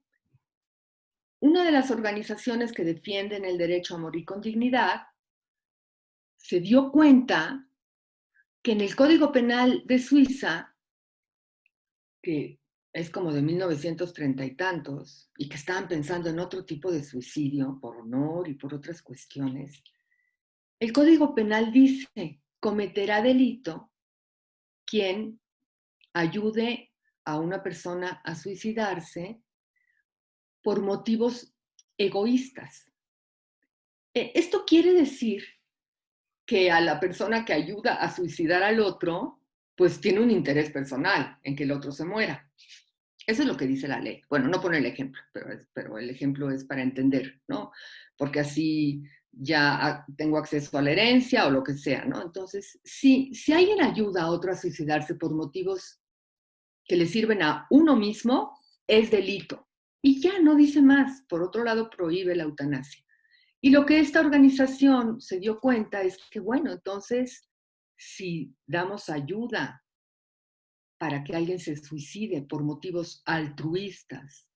una de las organizaciones que defienden el derecho a morir con dignidad se dio cuenta que en el Código Penal de Suiza, que es como de 1930 y tantos, y que estaban pensando en otro tipo de suicidio por honor y por otras cuestiones, el Código Penal dice, cometerá delito quien ayude a una persona a suicidarse por motivos egoístas. Esto quiere decir que a la persona que ayuda a suicidar al otro, pues tiene un interés personal en que el otro se muera. Eso es lo que dice la ley. Bueno, no pone el ejemplo, pero el ejemplo es para entender, ¿no? Porque así ya tengo acceso a la herencia o lo que sea, ¿no? Entonces, si alguien ayuda a otro a suicidarse por motivos que le sirven a uno mismo, es delito. Y ya no dice más. Por otro lado, prohíbe la eutanasia. Y lo que esta organización se dio cuenta es que, bueno, entonces, si damos ayuda para que alguien se suicide por motivos altruistas,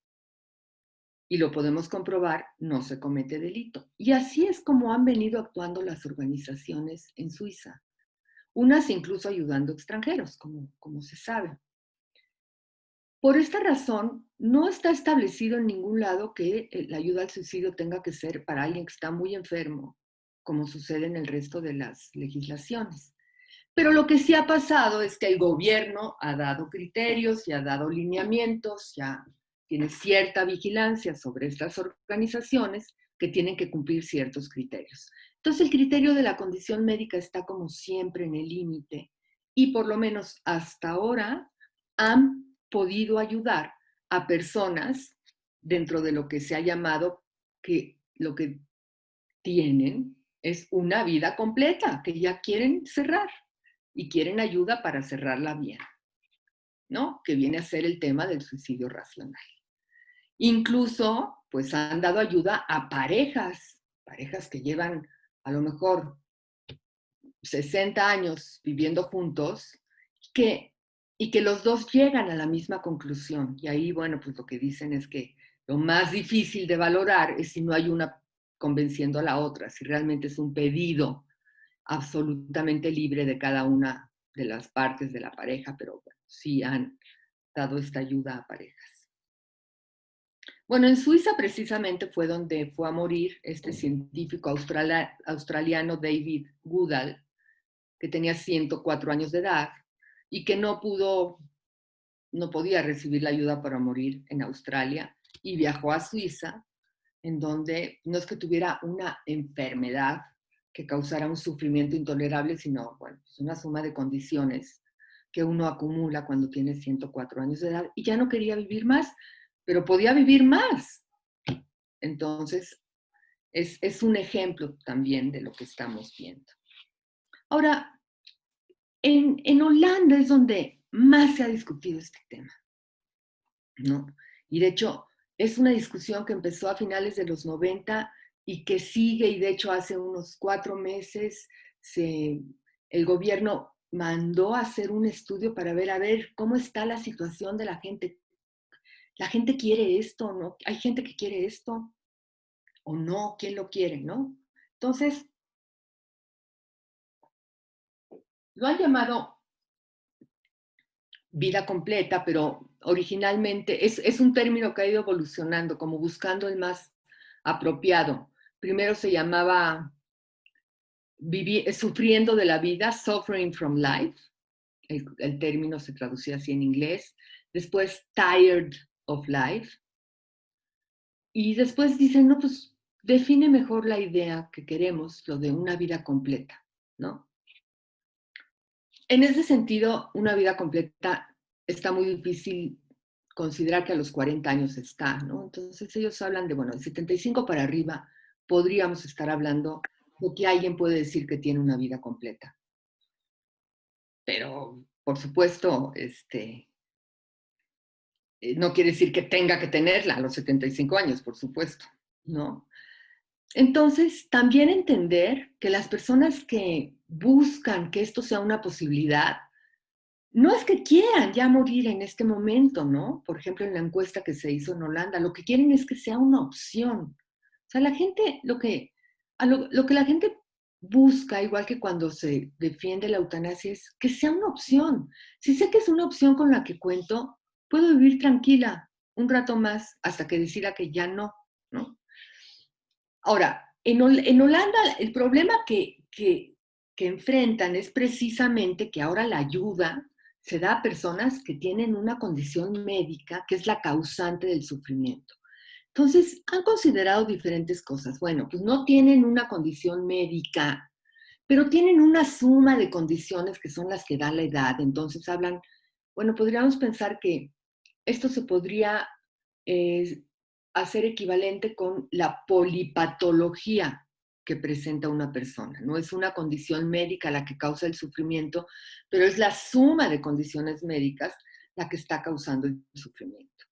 y lo podemos comprobar, no se comete delito. Y así es como han venido actuando las organizaciones en Suiza, unas incluso ayudando extranjeros, como se sabe. Por esta razón, no está establecido en ningún lado que la ayuda al suicidio tenga que ser para alguien que está muy enfermo, como sucede en el resto de las legislaciones. Pero lo que sí ha pasado es que el gobierno ha dado criterios y ha dado lineamientos, ya tiene cierta vigilancia sobre estas organizaciones que tienen que cumplir ciertos criterios. Entonces el criterio de la condición médica está como siempre en el límite y por lo menos hasta ahora han podido ayudar a personas dentro de lo que se ha llamado que lo que tienen es una vida completa, que ya quieren cerrar y quieren ayuda para cerrarla bien, ¿no? Que viene a ser el tema del suicidio racional. Incluso, pues han dado ayuda a parejas que llevan a lo mejor 60 años viviendo juntos, y que los dos llegan a la misma conclusión. Y ahí, bueno, pues lo que dicen es que lo más difícil de valorar es si no hay una convenciendo a la otra, si realmente es un pedido absolutamente libre de cada una de las partes de la pareja, pero bueno, sí han dado esta ayuda a parejas. Bueno, en Suiza precisamente fue donde fue a morir este científico australiano David Goodall, que tenía 104 años de edad y que no podía recibir la ayuda para morir en Australia y viajó a Suiza, en donde no es que tuviera una enfermedad que causara un sufrimiento intolerable, sino, bueno, es una suma de condiciones que uno acumula cuando tiene 104 años de edad y ya no quería vivir más, pero podía vivir más. Entonces, es un ejemplo también de lo que estamos viendo. Ahora, en Holanda es donde más se ha discutido este tema, ¿no? Y de hecho, es una discusión que empezó a finales de los 90 y que sigue, y de hecho hace unos 4 meses el gobierno mandó a hacer un estudio para ver, a ver, cómo está la situación de la gente. ¿La gente quiere esto o no? ¿Hay gente que quiere esto o no? ¿Quién lo quiere, no? Entonces, lo han llamado vida completa, pero originalmente es un término que ha ido evolucionando, como buscando el más apropiado. Primero se llamaba sufriendo de la vida, suffering from life. El término se traducía así en inglés. Después, tired of life. Y después dicen, no, pues define mejor la idea que queremos, lo de una vida completa, ¿no? En ese sentido, una vida completa está muy difícil considerar que a los 40 años está, ¿no? Entonces ellos hablan de, bueno, de 75 para arriba podríamos estar hablando de que alguien puede decir que tiene una vida completa. Pero, por supuesto, No quiere decir que tenga que tenerla a los 75 años, por supuesto, ¿no? Entonces, también entender que las personas que buscan que esto sea una posibilidad, no es que quieran ya morir en este momento, ¿no? Por ejemplo, en la encuesta que se hizo en Holanda, lo que quieren es que sea una opción. O sea, la gente, lo que la gente busca, igual que cuando se defiende la eutanasia, es que sea una opción. Si sé que es una opción con la que cuento, puedo vivir tranquila un rato más hasta que decida que ya no, ¿no? Ahora, en Holanda el problema que enfrentan es precisamente que ahora la ayuda se da a personas que tienen una condición médica que es la causante del sufrimiento. Entonces, han considerado diferentes cosas. Bueno, pues no tienen una condición médica, pero tienen una suma de condiciones que son las que da la edad. Entonces hablan, bueno, podríamos pensar que esto se podría eh, hacer equivalente con la polipatología que presenta una persona. No es una condición médica la que causa el sufrimiento, pero es la suma de condiciones médicas la que está causando el sufrimiento.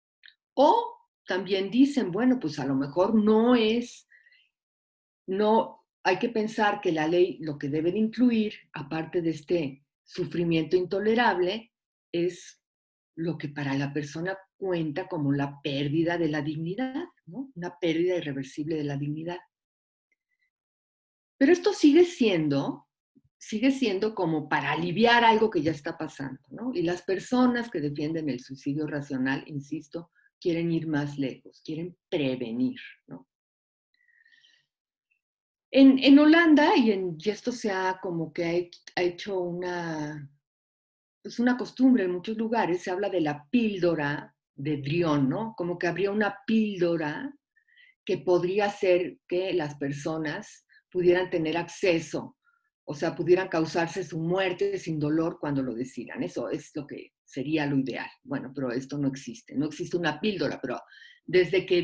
O también dicen, bueno, pues a lo mejor no hay que pensar que la ley lo que debe de incluir, aparte de este sufrimiento intolerable, es lo que para la persona cuenta como la pérdida de la dignidad, ¿no? Una pérdida irreversible de la dignidad. Pero esto sigue siendo como para aliviar algo que ya está pasando, ¿no? Y las personas que defienden el suicidio racional, insisto, quieren ir más lejos, quieren prevenir, ¿no? En Holanda, y esto se ha como que ha hecho pues una costumbre en muchos lugares, se habla de la píldora de Drion, ¿no? Como que habría una píldora que podría hacer que las personas pudieran tener acceso, o sea, pudieran causarse su muerte sin dolor cuando lo decidan. Eso es lo que sería lo ideal. Bueno, pero esto no existe. No existe una píldora, pero desde que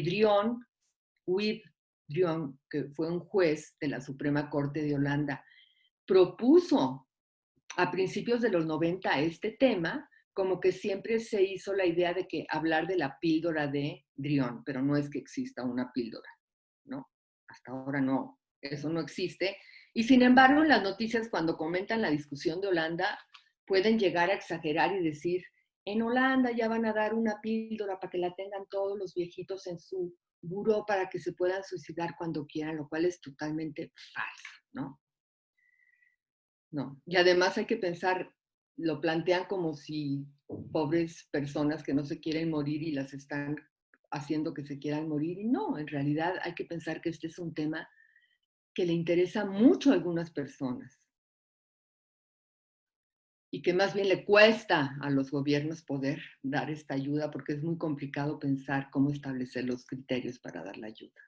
Wib Drion, que fue un juez de la Suprema Corte de Holanda, propuso a principios de los 90 este tema, como que siempre se hizo la idea de que hablar de la píldora de Drion, pero no es que exista una píldora, ¿no? Hasta ahora no, eso no existe. Y sin embargo, en las noticias, cuando comentan la discusión de Holanda, pueden llegar a exagerar y decir, en Holanda ya van a dar una píldora para que la tengan todos los viejitos en su buró para que se puedan suicidar cuando quieran, lo cual es totalmente falso, ¿no? No. Y además hay que pensar, lo plantean como si pobres personas que no se quieren morir y las están haciendo que se quieran morir. Y no, en realidad hay que pensar que este es un tema que le interesa mucho a algunas personas y que más bien le cuesta a los gobiernos poder dar esta ayuda porque es muy complicado pensar cómo establecer los criterios para dar la ayuda.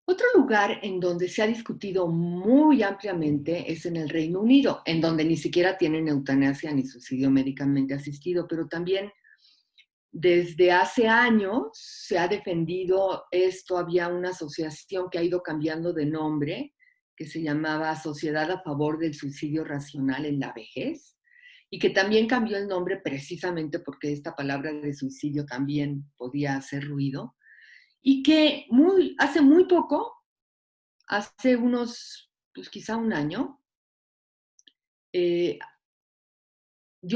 Otro lugar en donde se ha discutido muy ampliamente es en el Reino Unido, en donde ni siquiera tienen eutanasia ni suicidio médicamente asistido, pero también desde hace años se ha defendido esto. Había una asociación que ha ido cambiando de nombre, que se llamaba Sociedad a Favor del Suicidio Racional en la Vejez, y que también cambió el nombre precisamente porque esta palabra de suicidio también podía hacer ruido, y que hace muy poco, hace unos, pues quizá un año, dio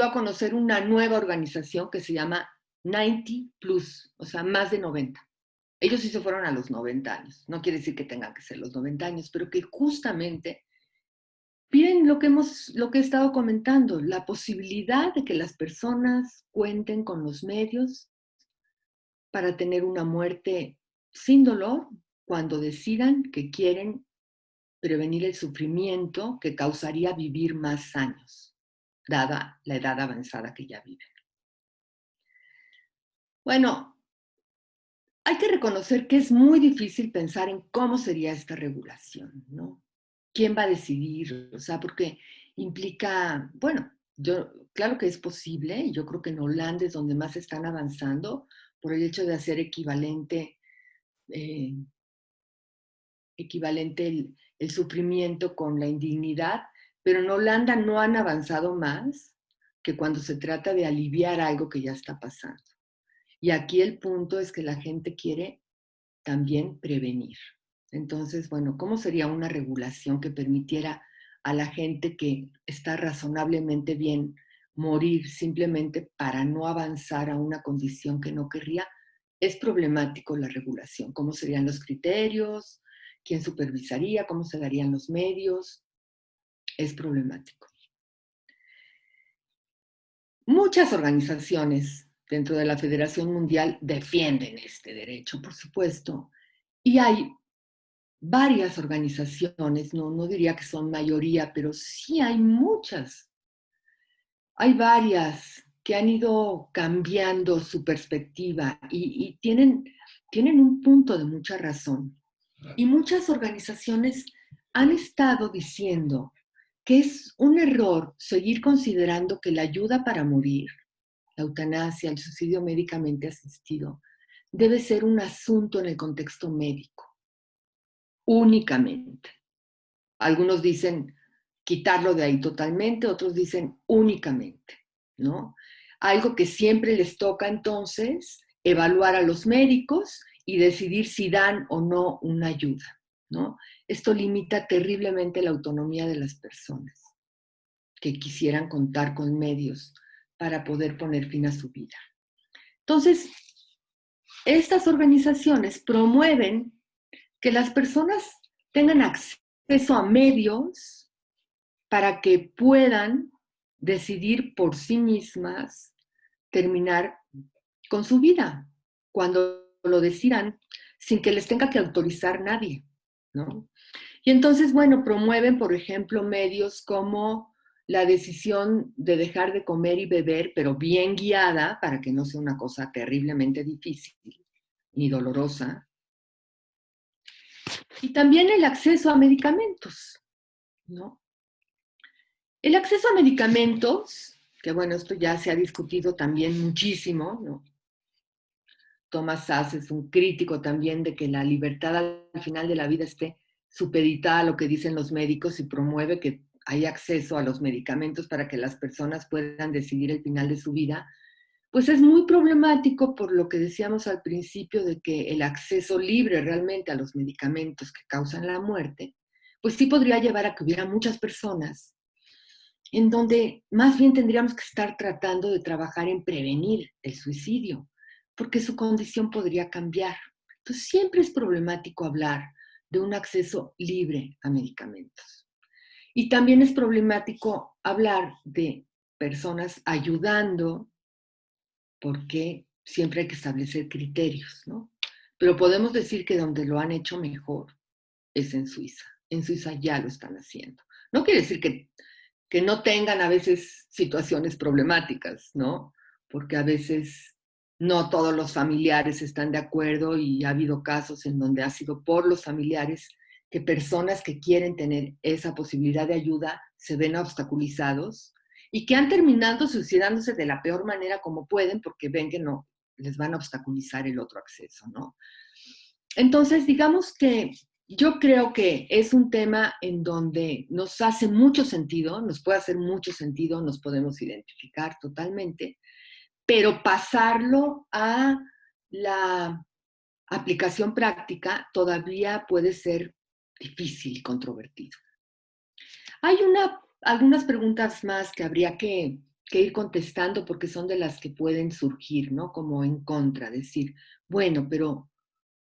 a conocer una nueva organización que se llama 90 Plus, o sea, más de 90. Ellos sí se fueron a los 90 años. No quiere decir que tengan que ser los 90 años, pero que justamente piden lo que he estado comentando, la posibilidad de que las personas cuenten con los medios para tener una muerte sin dolor cuando decidan que quieren prevenir el sufrimiento que causaría vivir más años, dada la edad avanzada que ya viven. Bueno, hay que reconocer que es muy difícil pensar en cómo sería esta regulación, ¿no? ¿Quién va a decidir? O sea, porque implica, bueno, claro que es posible, y yo creo que en Holanda es donde más están avanzando por el hecho de hacer equivalente el sufrimiento con la indignidad, pero en Holanda no han avanzado más que cuando se trata de aliviar algo que ya está pasando. Y aquí el punto es que la gente quiere también prevenir. Entonces, bueno, ¿cómo sería una regulación que permitiera a la gente que está razonablemente bien morir simplemente para no avanzar a una condición que no querría? Es problemático la regulación. ¿Cómo serían los criterios? ¿Quién supervisaría? ¿Cómo se darían los medios? Es problemático. Muchas organizaciones dentro de la Federación Mundial defienden este derecho, por supuesto, y hay varias organizaciones, no diría que son mayoría, pero sí hay muchas. Hay varias que han ido cambiando su perspectiva y tienen un punto de mucha razón. Y muchas organizaciones han estado diciendo que es un error seguir considerando que la ayuda para morir, la eutanasia, el suicidio médicamente asistido, debe ser un asunto en el contexto médico, únicamente. Algunos dicen quitarlo de ahí totalmente, otros dicen únicamente, ¿no? Algo que siempre les toca entonces evaluar a los médicos y decidir si dan o no una ayuda, ¿no? Esto limita terriblemente la autonomía de las personas que quisieran contar con medios para poder poner fin a su vida. Entonces, estas organizaciones promueven que las personas tengan acceso a medios para que puedan decidir por sí mismas terminar con su vida, cuando lo decidan, sin que les tenga que autorizar nadie, ¿no? Y entonces, bueno, promueven, por ejemplo, medios como la decisión de dejar de comer y beber, pero bien guiada, para que no sea una cosa terriblemente difícil ni dolorosa. Y también el acceso a medicamentos, ¿no? El acceso a medicamentos, que bueno, esto ya se ha discutido también muchísimo, ¿no? Thomas Szasz es un crítico también de que la libertad al final de la vida esté supeditada a lo que dicen los médicos y promueve que haya acceso a los medicamentos para que las personas puedan decidir el final de su vida, pues es muy problemático por lo que decíamos al principio de que el acceso libre realmente a los medicamentos que causan la muerte, pues sí podría llevar a que hubiera muchas personas en donde más bien tendríamos que estar tratando de trabajar en prevenir el suicidio, porque su condición podría cambiar. Entonces siempre es problemático hablar de un acceso libre a medicamentos. Y también es problemático hablar de personas ayudando, porque siempre hay que establecer criterios, ¿no? Pero podemos decir que donde lo han hecho mejor es en Suiza. En Suiza ya lo están haciendo. No quiere decir que no tengan a veces situaciones problemáticas, ¿no? Porque a veces no todos los familiares están de acuerdo y ha habido casos en donde ha sido por los familiares que personas que quieren tener esa posibilidad de ayuda se ven obstaculizados y que han terminado suicidándose de la peor manera como pueden porque ven que no les van a obstaculizar el otro acceso, ¿no? Entonces, digamos que yo creo que es un tema en donde nos hace mucho sentido, nos puede hacer mucho sentido, nos podemos identificar totalmente, pero pasarlo a la aplicación práctica todavía puede ser difícil y controvertido. Hay algunas preguntas más que habría que ir contestando porque son de las que pueden surgir, ¿no? Como en contra, decir, bueno, pero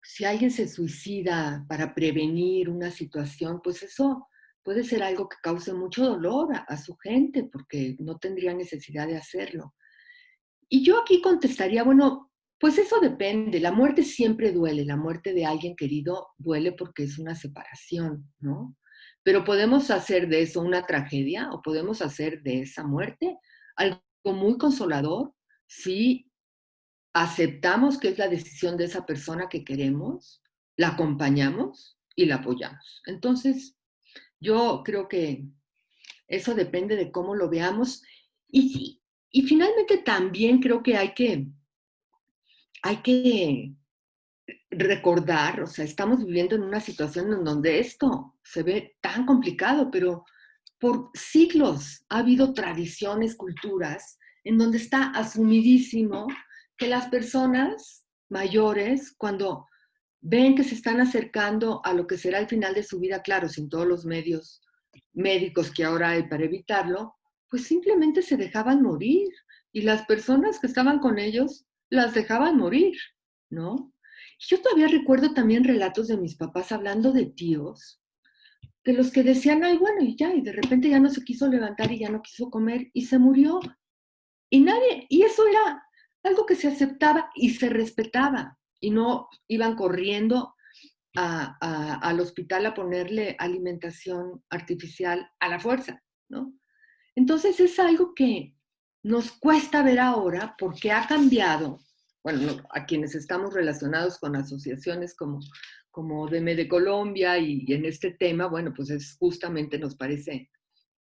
si alguien se suicida para prevenir una situación, pues eso puede ser algo que cause mucho dolor a su gente porque no tendría necesidad de hacerlo. Y yo aquí contestaría, bueno, pues eso depende. La muerte siempre duele. La muerte de alguien querido duele porque es una separación, ¿no? Pero podemos hacer de eso una tragedia o podemos hacer de esa muerte algo muy consolador si aceptamos que es la decisión de esa persona que queremos, la acompañamos y la apoyamos. Entonces, yo creo que eso depende de cómo lo veamos. Y finalmente también creo que hay que recordar, o sea, estamos viviendo en una situación en donde esto se ve tan complicado, pero por siglos ha habido tradiciones, culturas, en donde está asumidísimo que las personas mayores, cuando ven que se están acercando a lo que será el final de su vida, claro, sin todos los medios médicos que ahora hay para evitarlo, pues simplemente se dejaban morir y las personas que estaban con ellos las dejaban morir, ¿no? Yo todavía recuerdo también relatos de mis papás hablando de tíos, de los que decían, ay, bueno, y ya, y de repente ya no se quiso levantar y ya no quiso comer y se murió. Y eso era algo que se aceptaba y se respetaba, y no iban corriendo al hospital a ponerle alimentación artificial a la fuerza, ¿no? Entonces es algo que nos cuesta ver ahora porque ha cambiado. Bueno, a quienes estamos relacionados con asociaciones como DEME de Colombia y en este tema, bueno, pues es justamente nos parece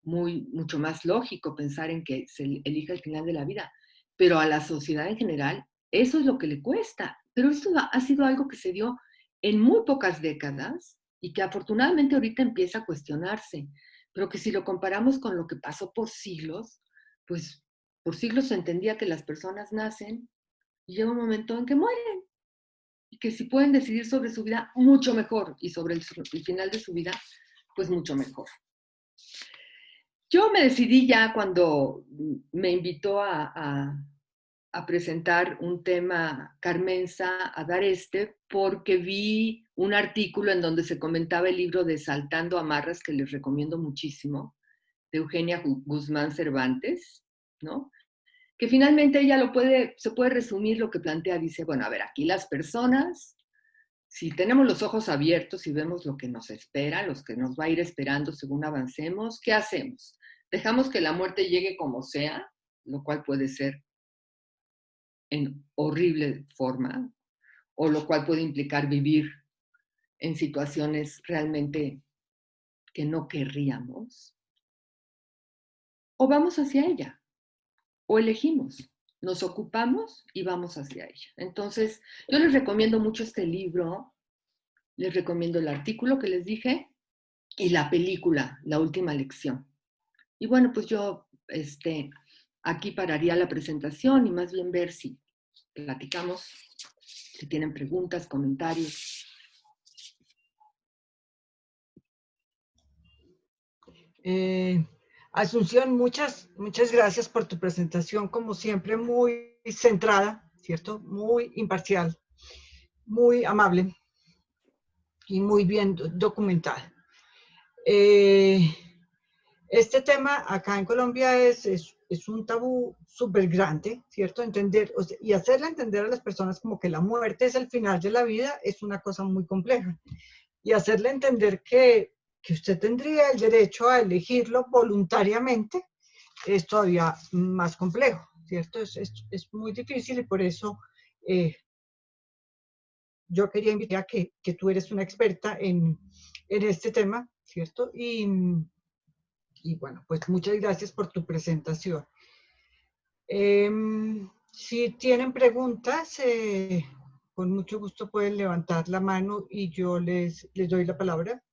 mucho más lógico pensar en que se elija el final de la vida. Pero a la sociedad en general, eso es lo que le cuesta. Pero esto ha sido algo que se dio en muy pocas décadas y que afortunadamente ahorita empieza a cuestionarse. Pero que si lo comparamos con lo que pasó por siglos, pues por siglos se entendía que las personas nacen y llega un momento en que mueren. Y que si pueden decidir sobre su vida, mucho mejor. Y sobre el final de su vida, pues mucho mejor. Yo me decidí ya cuando me invitó a presentar un tema Carmenza, a dar porque vi un artículo en donde se comentaba el libro de Saltando Amarras, que les recomiendo muchísimo, de Eugenia Guzmán Cervantes, ¿no? Que finalmente ella se puede resumir lo que plantea, dice, bueno, a ver, aquí las personas, si tenemos los ojos abiertos y vemos lo que nos espera, los que nos va a ir esperando según avancemos, ¿qué hacemos? Dejamos que la muerte llegue como sea, lo cual puede ser en horrible forma, o lo cual puede implicar vivir en situaciones realmente que no querríamos, o vamos hacia ella, o elegimos, nos ocupamos y vamos hacia ella. Entonces, yo les recomiendo mucho este libro, les recomiendo el artículo que les dije y la película, La Última Lección. Y bueno, pues yo aquí pararía la presentación y más bien ver si platicamos, si tienen preguntas, comentarios. Asunción, muchas gracias por tu presentación, como siempre, muy centrada, ¿cierto? Muy imparcial, muy amable y muy bien documentada. Este tema acá en Colombia es un tabú súper grande, ¿cierto? Entender, y hacerle entender a las personas como que la muerte es el final de la vida es una cosa muy compleja. Y hacerle entender que usted tendría el derecho a elegirlo voluntariamente es todavía más complejo, ¿cierto? Es muy difícil y por eso yo quería invitar a que tú eres una experta en este tema, ¿cierto? Y bueno, pues muchas gracias por tu presentación. Si tienen preguntas, con mucho gusto pueden levantar la mano y yo les doy la palabra.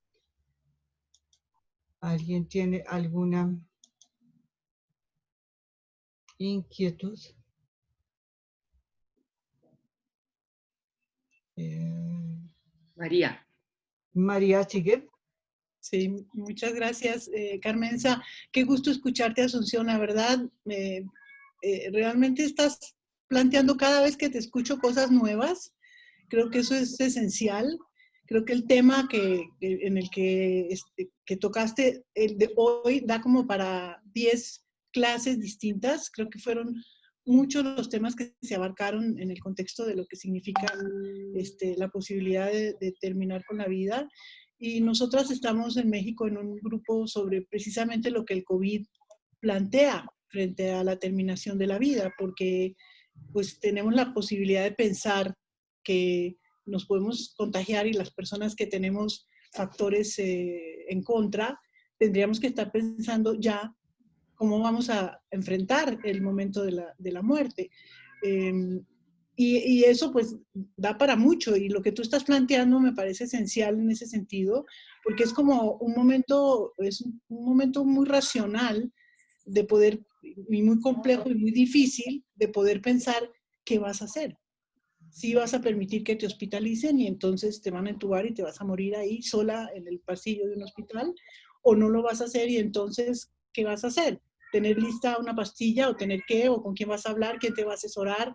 ¿Alguien tiene alguna inquietud? María. María, sigue. Sí, muchas gracias, Carmenza. Qué gusto escucharte, Asunción. La verdad, realmente estás planteando cada vez que te escucho cosas nuevas. Creo que eso es esencial. Creo que el tema en el que tocaste, el de hoy, da como para 10 clases distintas. Creo que fueron muchos los temas que se abarcaron en el contexto de lo que significa la posibilidad de terminar con la vida. Y nosotras estamos en México en un grupo sobre precisamente lo que el COVID plantea frente a la terminación de la vida, porque pues tenemos la posibilidad de pensar que nos podemos contagiar y las personas que tenemos factores en contra, tendríamos que estar pensando ya cómo vamos a enfrentar el momento de la muerte. Y eso pues da para mucho y lo que tú estás planteando me parece esencial en ese sentido, porque es como un momento muy racional de poder, y muy complejo y muy difícil de poder pensar ¿qué vas a hacer? Si vas a permitir que te hospitalicen y entonces te van a entubar y te vas a morir ahí sola en el pasillo de un hospital, o no lo vas a hacer y entonces, ¿qué vas a hacer? ¿Tener lista una pastilla o tener qué? ¿O con quién vas a hablar? ¿Quién te va a asesorar?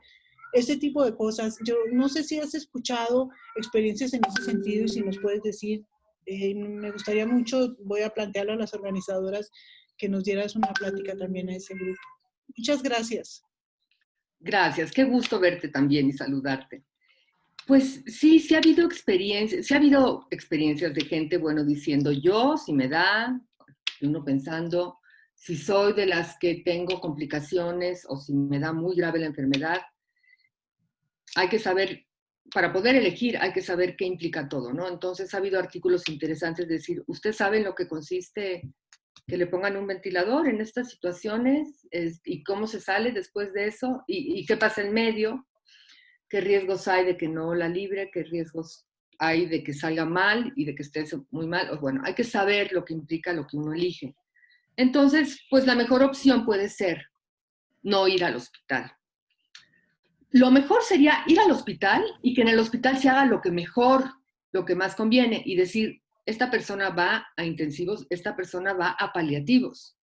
Ese tipo de cosas. Yo no sé si has escuchado experiencias en ese sentido y si nos puedes decir, me gustaría mucho, voy a plantearlo a las organizadoras, que nos dieras una plática también a ese grupo. Muchas gracias. Gracias, qué gusto verte también y saludarte. Pues sí, sí ha habido experiencias de gente, bueno, diciendo yo, si me da, y uno pensando, si soy de las que tengo complicaciones o si me da muy grave la enfermedad, hay que saber, para poder elegir, hay que saber qué implica todo, ¿no? Entonces ha habido artículos interesantes de decir, ¿usted sabe en lo que consiste que le pongan un ventilador en estas situaciones? ¿Y cómo se sale después de eso? ¿Y qué pasa en medio? ¿Qué riesgos hay de que no la libre? ¿Qué riesgos hay de que salga mal y de que esté muy mal? O bueno, hay que saber lo que implica lo que uno elige. Entonces, pues la mejor opción puede ser no ir al hospital. Lo mejor sería ir al hospital y que en el hospital se haga lo que mejor, lo que más conviene y decir, esta persona va a intensivos, esta persona va a paliativos,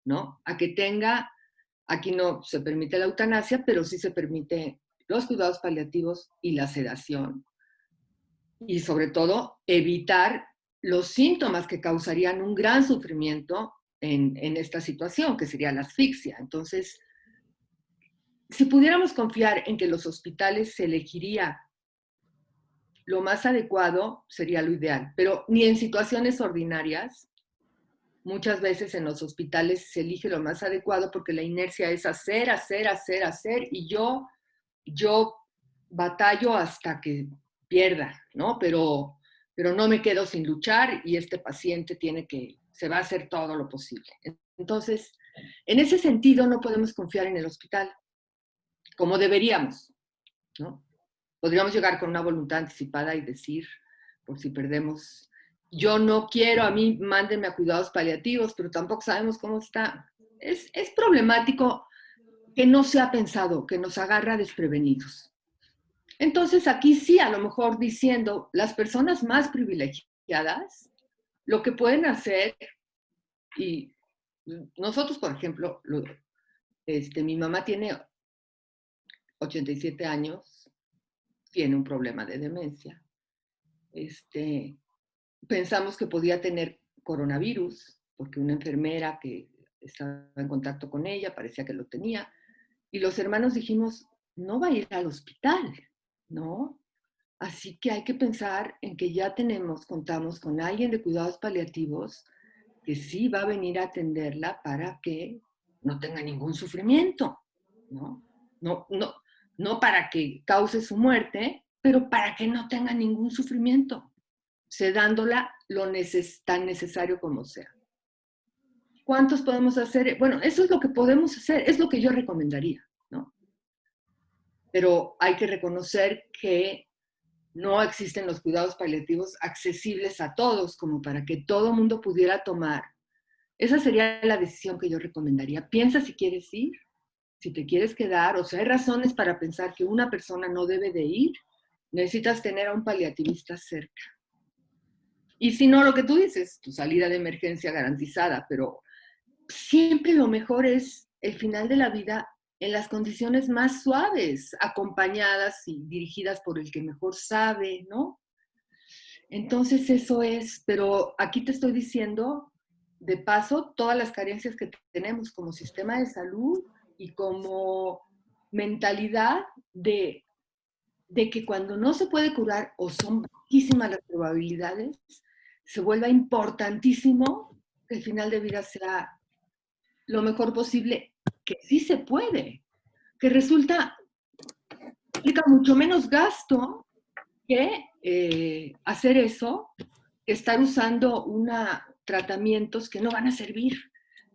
¿no? A que tenga, aquí no se permite la eutanasia, pero sí se permite los cuidados paliativos y la sedación. Y sobre todo, evitar los síntomas que causarían un gran sufrimiento en esta situación, que sería la asfixia. Entonces, si pudiéramos confiar en que los hospitales se elegiría lo más adecuado, sería lo ideal. Pero ni en situaciones ordinarias, muchas veces en los hospitales se elige lo más adecuado porque la inercia es hacer, y yo batallo hasta que pierda, ¿no? Pero no me quedo sin luchar y este paciente se va a hacer todo lo posible. Entonces, en ese sentido no podemos confiar en el hospital como deberíamos, ¿no? Podríamos llegar con una voluntad anticipada y decir, por si perdemos, yo no quiero, a mí mándenme a cuidados paliativos, pero tampoco sabemos cómo está. Es problemático que no se ha pensado, que nos agarra desprevenidos. Entonces aquí sí, a lo mejor diciendo, las personas más privilegiadas, lo que pueden hacer, y nosotros, por ejemplo, mi mamá tiene 87 años, tiene un problema de demencia. Pensamos que podía tener coronavirus, porque una enfermera que estaba en contacto con ella parecía que lo tenía, y los hermanos dijimos, no va a ir al hospital, ¿no? Así que hay que pensar en que ya contamos con alguien de cuidados paliativos que sí va a venir a atenderla para que no tenga ningún sufrimiento, ¿no? No para que cause su muerte, pero para que no tenga ningún sufrimiento, sedándola tan necesario como sea. ¿Cuántos podemos hacer? Bueno, eso es lo que podemos hacer, es lo que yo recomendaría, ¿no? Pero hay que reconocer que no existen los cuidados paliativos accesibles a todos, como para que todo mundo pudiera tomar. Esa sería la decisión que yo recomendaría. Piensa si quieres ir, si te quieres quedar, o sea, hay razones para pensar que una persona no debe de ir, necesitas tener a un paliativista cerca. Y si no, lo que tú dices, tu salida de emergencia garantizada, pero siempre lo mejor es el final de la vida en las condiciones más suaves, acompañadas y dirigidas por el que mejor sabe, ¿no? Entonces eso es, pero aquí te estoy diciendo, de paso, todas las carencias que tenemos como sistema de salud y como mentalidad de que cuando no se puede curar o son bajísimas las probabilidades, se vuelva importantísimo que el final de vida sea lo mejor posible, que sí se puede, que implica mucho menos gasto que hacer eso, que estar usando tratamientos que no van a servir,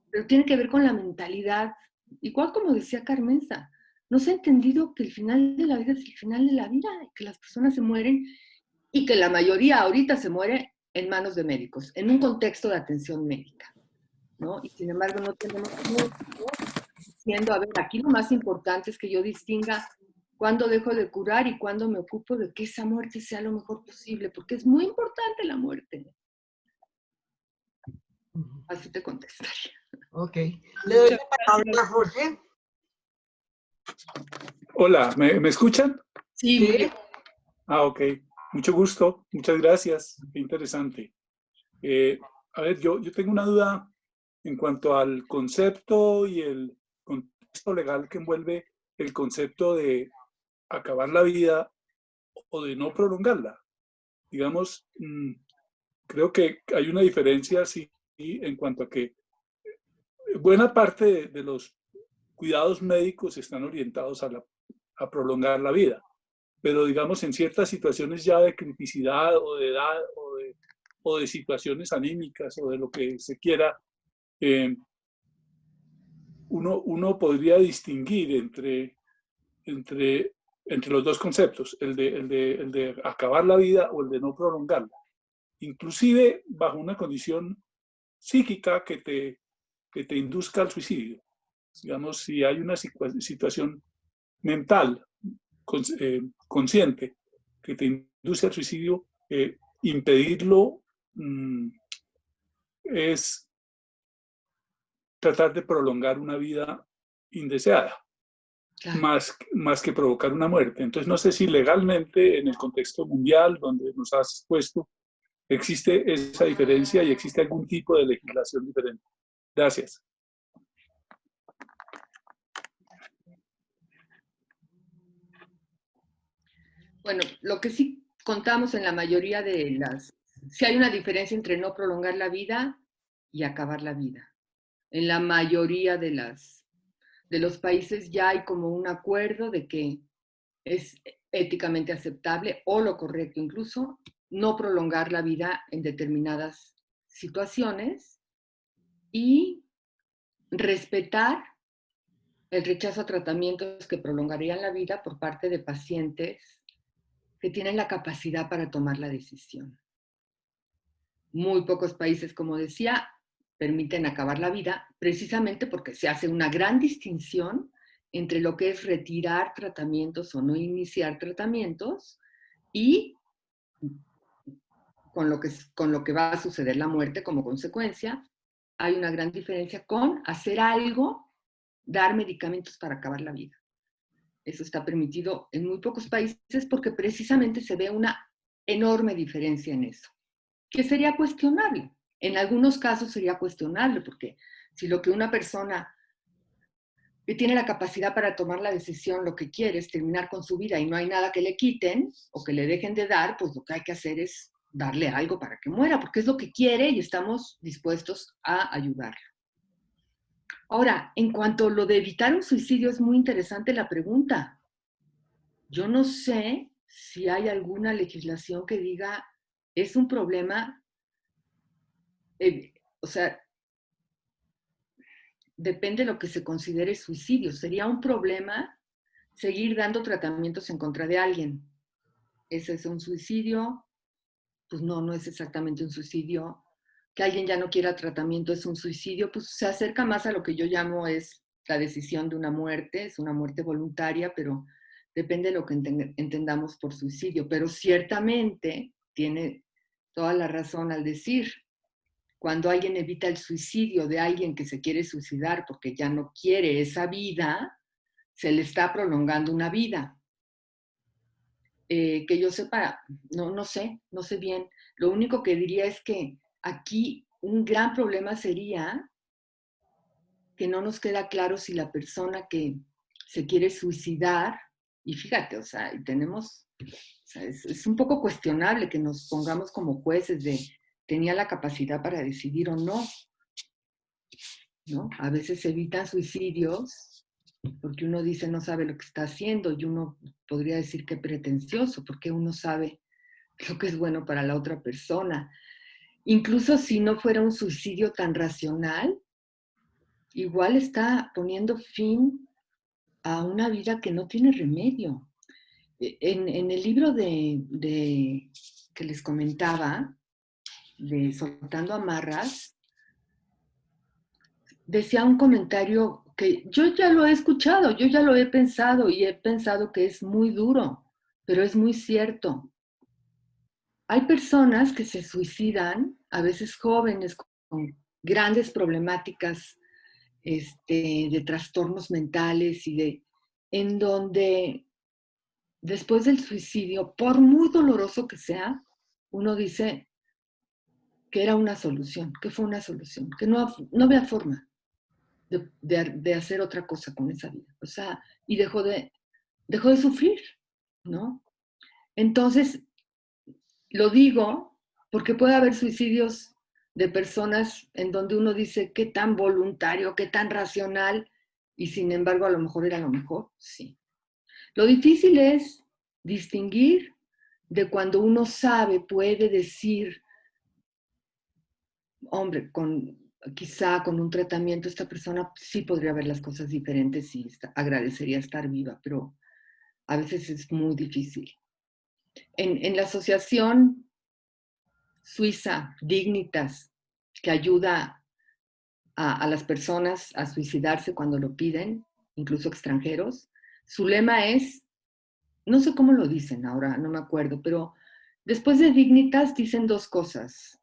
pero tiene que ver con la mentalidad. Igual como decía Carmenza, no se ha entendido que el final de la vida es el final de la vida, que las personas se mueren y que la mayoría ahorita se muere en manos de médicos, en un contexto de atención médica, ¿no? Y sin embargo no tenemos mucho, diciendo, a ver, aquí lo más importante es que yo distinga cuándo dejo de curar y cuándo me ocupo de que esa muerte sea lo mejor posible, porque es muy importante la muerte. Así te contestaría. Ok. Le doy la palabra a Jorge. Hola, ¿me escuchan? Sí, muy bien. Ok. Mucho gusto. Muchas gracias. Qué interesante. A ver, yo tengo una duda en cuanto al concepto y el contexto legal que envuelve el concepto de acabar la vida o de no prolongarla. Digamos, creo que hay una diferencia, sí, en cuanto a que buena parte de los cuidados médicos están orientados a prolongar la vida, pero digamos en ciertas situaciones ya de criticidad o de edad o de situaciones anímicas o de lo que se quiera, uno podría distinguir entre los dos conceptos, el de acabar la vida o el de no prolongarla, inclusive bajo una condición psíquica que te induzca al suicidio. Digamos, si hay una situación mental consciente que te induce al suicidio, impedirlo es tratar de prolongar una vida indeseada, Claro. más que provocar una muerte. Entonces, no sé si legalmente, en el contexto mundial donde nos has puesto, existe esa diferencia y existe algún tipo de legislación diferente. Gracias. Bueno, lo que sí contamos en la mayoría de sí hay una diferencia entre no prolongar la vida y acabar la vida. En la mayoría de los países ya hay como un acuerdo de que es éticamente aceptable o lo correcto incluso no prolongar la vida en determinadas situaciones y respetar el rechazo a tratamientos que prolongarían la vida por parte de pacientes que tienen la capacidad para tomar la decisión. Muy pocos países, como decía, permiten acabar la vida precisamente porque se hace una gran distinción entre lo que es retirar tratamientos o no iniciar tratamientos y con lo que va a suceder la muerte como consecuencia. Hay una gran diferencia con hacer algo, dar medicamentos para acabar la vida. Eso está permitido en muy pocos países porque precisamente se ve una enorme diferencia en eso, que sería cuestionable. En algunos casos sería cuestionable porque si lo que una persona que tiene la capacidad para tomar la decisión lo que quiere es terminar con su vida y no hay nada que le quiten o que le dejen de dar, pues lo que hay que hacer es darle algo para que muera, porque es lo que quiere y estamos dispuestos a ayudarlo. Ahora, en cuanto a lo de evitar un suicidio, es muy interesante la pregunta. Yo no sé si hay alguna legislación que diga es un problema, o sea, depende de lo que se considere suicidio. Sería un problema seguir dando tratamientos en contra de alguien. ¿Ese es un suicidio? Pues no, no es exactamente un suicidio. Que alguien ya no quiera tratamiento es un suicidio, pues se acerca más a lo que yo llamo es la decisión de una muerte, es una muerte voluntaria, pero depende de lo que entendamos por suicidio. Pero ciertamente tiene toda la razón al decir, cuando alguien evita el suicidio de alguien que se quiere suicidar porque ya no quiere esa vida, se le está prolongando una vida. Que yo sepa, no sé bien. Lo único que diría es que aquí un gran problema sería que no nos queda claro si la persona que se quiere suicidar, y fíjate, o sea, tenemos, o sea, es un poco cuestionable que nos pongamos como jueces de tenía la capacidad para decidir o no, ¿no? A veces se evitan suicidios porque uno dice no sabe lo que está haciendo y uno podría decir que pretencioso, porque uno sabe lo que es bueno para la otra persona. Incluso si no fuera un suicidio tan racional, igual está poniendo fin a una vida que no tiene remedio. En el libro que les comentaba, de Soltando Amarras, decía un comentario Ok, yo ya lo he escuchado, yo ya lo he pensado y he pensado que es muy duro, pero es muy cierto. Hay personas que se suicidan, a veces jóvenes, con grandes problemáticas de trastornos mentales en donde después del suicidio, por muy doloroso que sea, uno dice que era una solución, que fue una solución, que no había forma de hacer otra cosa con esa vida. O sea, y dejó de sufrir, ¿no? Entonces, lo digo porque puede haber suicidios de personas en donde uno dice qué tan voluntario, qué tan racional, y sin embargo a lo mejor era lo mejor, sí. Lo difícil es distinguir de cuando uno sabe, puede decir, hombre, quizá con un tratamiento esta persona sí podría ver las cosas diferentes y agradecería estar viva, pero a veces es muy difícil. En la asociación suiza Dignitas, que ayuda a las personas a suicidarse cuando lo piden, incluso extranjeros, su lema es, no sé cómo lo dicen ahora, no me acuerdo, pero después de Dignitas dicen dos cosas.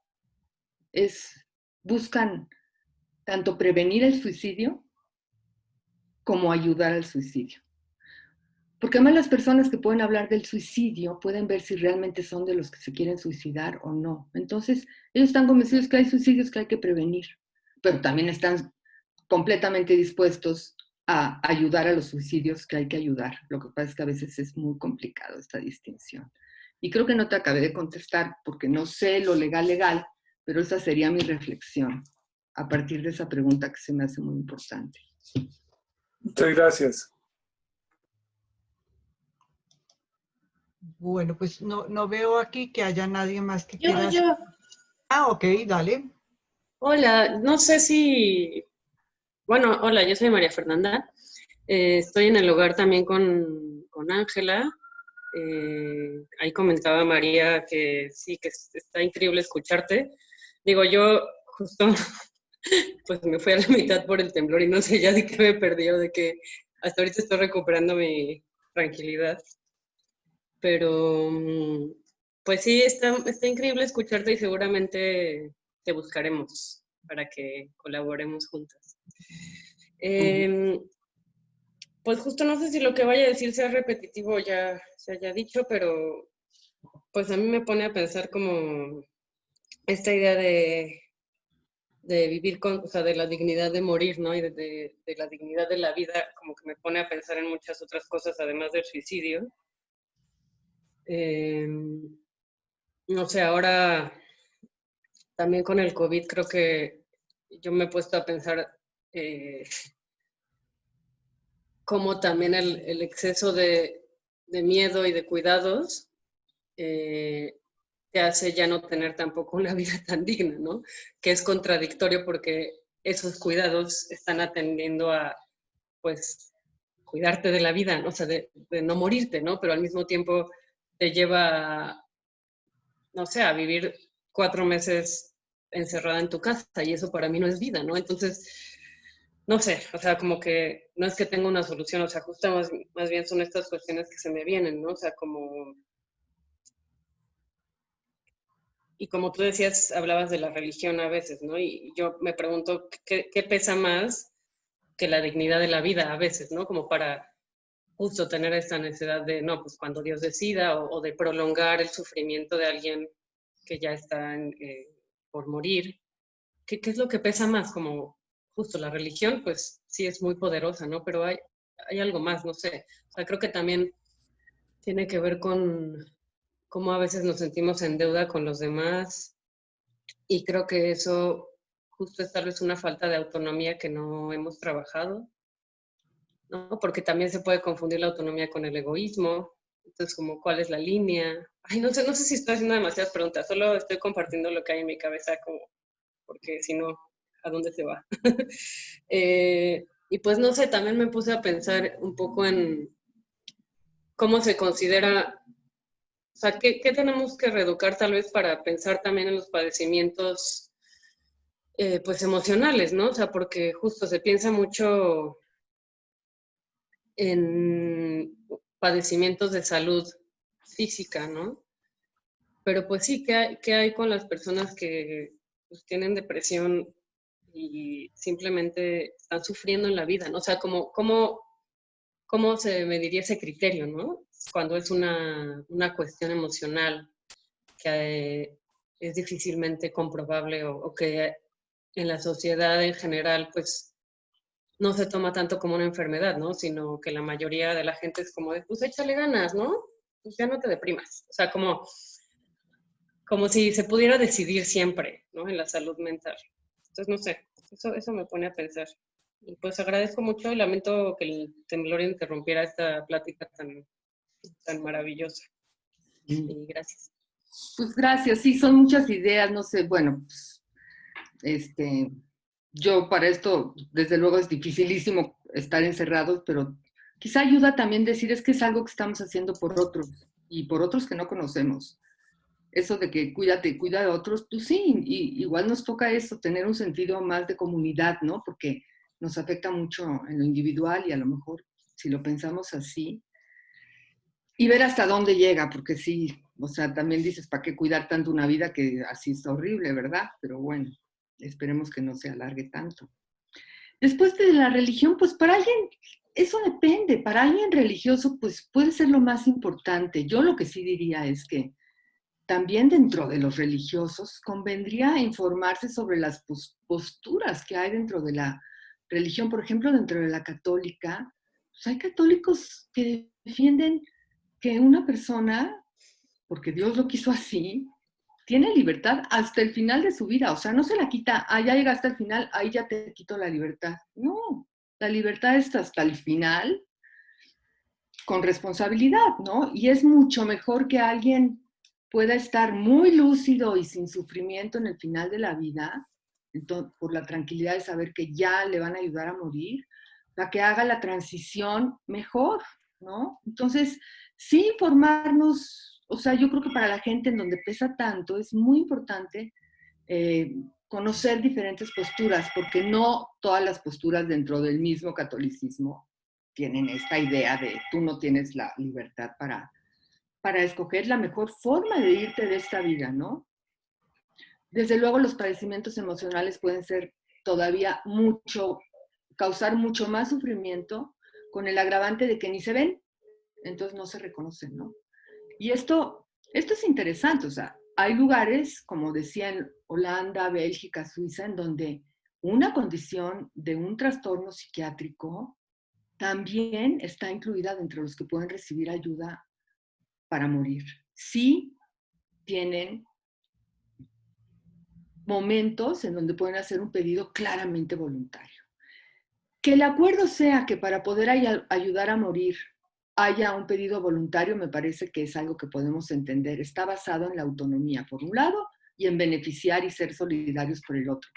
Buscan tanto prevenir el suicidio como ayudar al suicidio. Porque además las personas que pueden hablar del suicidio pueden ver si realmente son de los que se quieren suicidar o no. Entonces, ellos están convencidos que hay suicidios que hay que prevenir, pero también están completamente dispuestos a ayudar a los suicidios que hay que ayudar. Lo que pasa es que a veces es muy complicado esta distinción. Y creo que no te acabé de contestar porque no sé lo legal, pero esa sería mi reflexión a partir de esa pregunta que se me hace muy importante. Muchas gracias. Bueno, pues no veo aquí que haya nadie más que quiera. Yo. Ah, ok, dale. Hola, no sé si... Bueno, hola, yo soy María Fernanda. Estoy en el hogar también con Ángela. Ahí comentaba María que sí, que está increíble escucharte. Digo, yo justo pues me fui a la mitad por el temblor y no sé ya de qué me perdí o de que hasta ahorita estoy recuperando mi tranquilidad. Pero pues sí, está increíble escucharte y seguramente te buscaremos para que colaboremos juntas. Pues justo no sé si lo que vaya a decir sea repetitivo o ya se haya dicho, pero pues a mí me pone a pensar como esta idea de vivir o sea, de la dignidad de morir, ¿no? Y de la dignidad de la vida, como que me pone a pensar en muchas otras cosas además del suicidio. No sé, ahora también con el COVID creo que yo me he puesto a pensar cómo también el exceso de miedo y de cuidados te hace ya no tener tampoco una vida tan digna, ¿no? Que es contradictorio porque esos cuidados están atendiendo a, pues, cuidarte de la vida, ¿no? O sea, de no morirte, ¿no? Pero al mismo tiempo te lleva a, no sé, a vivir 4 meses encerrada en tu casa y eso para mí no es vida, ¿no? Entonces, no sé, o sea, como que no es que tenga una solución, o sea, justo más bien son estas cuestiones que se me vienen, ¿no? O sea, como... Y como tú decías, hablabas de la religión a veces, ¿no? Y yo me pregunto, ¿qué pesa más que la dignidad de la vida a veces, ¿no? Como para justo tener esta necesidad de, no, pues cuando Dios decida o de prolongar el sufrimiento de alguien que ya está por morir. ¿Qué es lo que pesa más? Como justo la religión, pues sí es muy poderosa, ¿no? Pero hay algo más, no sé. O sea, creo que también tiene que ver con cómo a veces nos sentimos en deuda con los demás y creo que eso justo es tal vez una falta de autonomía que no hemos trabajado, ¿no? Porque también se puede confundir la autonomía con el egoísmo. Entonces, como, ¿cuál es la línea? Ay, no sé si estoy haciendo demasiadas preguntas, solo estoy compartiendo lo que hay en mi cabeza, como, porque si no, ¿a dónde se va? Y pues no sé, también me puse a pensar un poco en cómo se considera, o sea, ¿qué tenemos que reeducar tal vez para pensar también en los padecimientos pues emocionales, ¿no? O sea, porque justo se piensa mucho en padecimientos de salud física, ¿no? Pero pues sí, ¿qué hay con las personas que pues, tienen depresión y simplemente están sufriendo en la vida, ¿no? O sea, ¿cómo se mediría ese criterio, ¿no? Cuando es una cuestión emocional que es difícilmente comprobable o que en la sociedad en general, pues, no se toma tanto como una enfermedad, ¿no? Sino que la mayoría de la gente es como de, pues, échale ganas, ¿no? Pues ya no te deprimas. O sea, como si se pudiera decidir siempre, ¿no? En la salud mental. Entonces, no sé, eso me pone a pensar. Y pues agradezco mucho y lamento que el temblor interrumpiera esta plática tan maravillosa. Y gracias. Pues gracias, sí, son muchas ideas, no sé, bueno, pues, yo para esto, desde luego es dificilísimo estar encerrados, pero quizá ayuda también decir es que es algo que estamos haciendo por otros y por otros que no conocemos. Eso de que cuídate, cuida de otros, pues sí, y igual nos toca eso, tener un sentido más de comunidad, ¿no? Porque nos afecta mucho en lo individual y a lo mejor si lo pensamos así, y ver hasta dónde llega, porque sí, o sea, también dices, ¿para qué cuidar tanto una vida que así está horrible, verdad? Pero bueno, esperemos que no se alargue tanto. Después de la religión, pues para alguien, eso depende, para alguien religioso, pues puede ser lo más importante. Yo lo que sí diría es que también dentro de los religiosos convendría informarse sobre las posturas que hay dentro de la religión. Por ejemplo, dentro de la católica, pues hay católicos que defienden que una persona, porque Dios lo quiso así, tiene libertad hasta el final de su vida. O sea, no se la quita, ya llega hasta el final, ahí ya te quito la libertad. No, la libertad está hasta el final con responsabilidad, ¿no? Y es mucho mejor que alguien pueda estar muy lúcido y sin sufrimiento en el final de la vida, entonces, por la tranquilidad de saber que ya le van a ayudar a morir, para que haga la transición mejor, ¿no? Entonces, sí informarnos, o sea, yo creo que para la gente en donde pesa tanto es muy importante conocer diferentes posturas, porque no todas las posturas dentro del mismo catolicismo tienen esta idea de tú no tienes la libertad para escoger la mejor forma de irte de esta vida, ¿no? Desde luego los padecimientos emocionales pueden ser todavía causar mucho más sufrimiento con el agravante de que ni se ven, entonces no se reconocen, ¿no? Y esto es interesante, o sea, hay lugares, como decía en Holanda, Bélgica, Suiza, en donde una condición de un trastorno psiquiátrico también está incluida dentro de los que pueden recibir ayuda para morir. Sí tienen momentos en donde pueden hacer un pedido claramente voluntario. Que el acuerdo sea que para poder ayudar a morir haya un pedido voluntario, me parece que es algo que podemos entender. Está basado en la autonomía, por un lado, y en beneficiar y ser solidarios por el otro.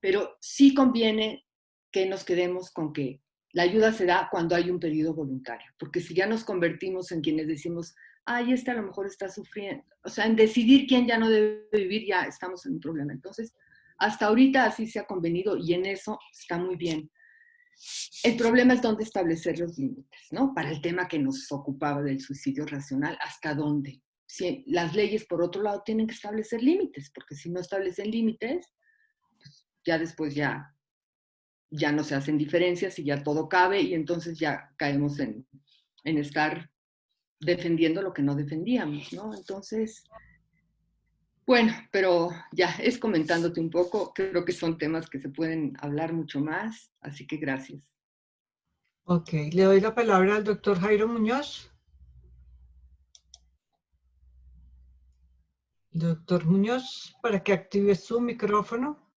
Pero sí conviene que nos quedemos con que la ayuda se da cuando hay un pedido voluntario, porque si ya nos convertimos en quienes decimos, ay, a lo mejor está sufriendo, o sea, en decidir quién ya no debe vivir, ya estamos en un problema. Entonces, hasta ahorita así se ha convenido y en eso está muy bien. El problema es dónde establecer los límites, ¿no? Para el tema que nos ocupaba del suicidio racional, ¿hasta dónde? Si las leyes, por otro lado, tienen que establecer límites, porque si no establecen límites, pues ya después ya no se hacen diferencias y ya todo cabe y entonces ya caemos en estar defendiendo lo que no defendíamos, ¿no? Entonces, bueno, pero ya es comentándote un poco, creo que son temas que se pueden hablar mucho más, así que gracias. Ok, le doy la palabra al doctor Jairo Muñoz. Doctor Muñoz, para que active su micrófono.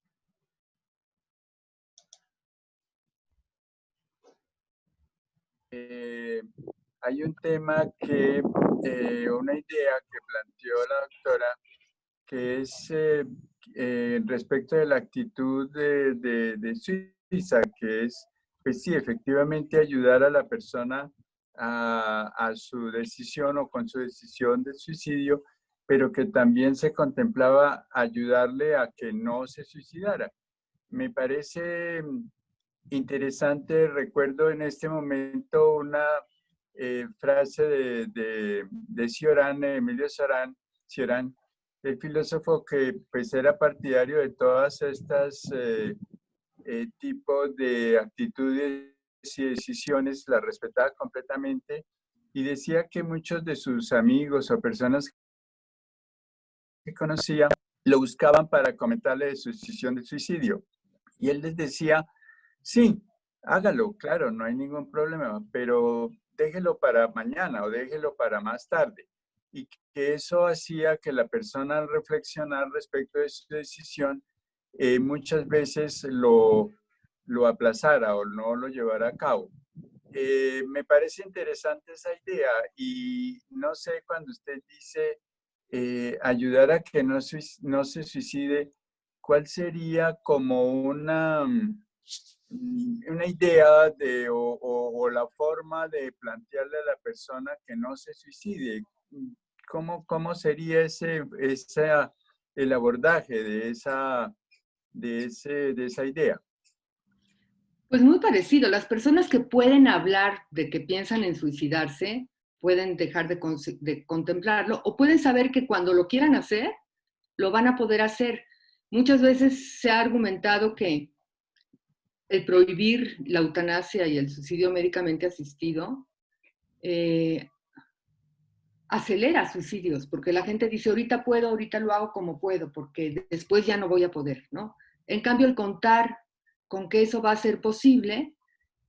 Hay un tema una idea que planteó la doctora, que es respecto de la actitud de Suiza, que es, pues sí, efectivamente ayudar a la persona a su decisión o con su decisión de suicidio, pero que también se contemplaba ayudarle a que no se suicidara. Me parece interesante. Recuerdo en este momento una frase de Cioran, Emilio Cioran, el filósofo que pues era partidario de todas estas tipos de actitudes y decisiones, las respetaba completamente y decía que muchos de sus amigos o personas que conocía lo buscaban para comentarle de su decisión de suicidio. Y él les decía, sí, hágalo, claro, no hay ningún problema, pero déjelo para mañana o déjelo para más tarde. Y que eso hacía que la persona al reflexionar respecto de su decisión muchas veces lo aplazara o no lo llevara a cabo. Me parece interesante esa idea y no sé, cuando usted dice ayudar a que no se suicide, ¿cuál sería como una idea o la forma de plantearle a la persona que no se suicide? ¿Cómo sería el abordaje de esa idea? Pues muy parecido. Las personas que pueden hablar de que piensan en suicidarse pueden dejar de contemplarlo o pueden saber que cuando lo quieran hacer, lo van a poder hacer. Muchas veces se ha argumentado que el prohibir la eutanasia y el suicidio médicamente asistido acelera suicidios, porque la gente dice, ahorita puedo, ahorita lo hago como puedo, porque después ya no voy a poder, ¿no? En cambio, el contar con que eso va a ser posible,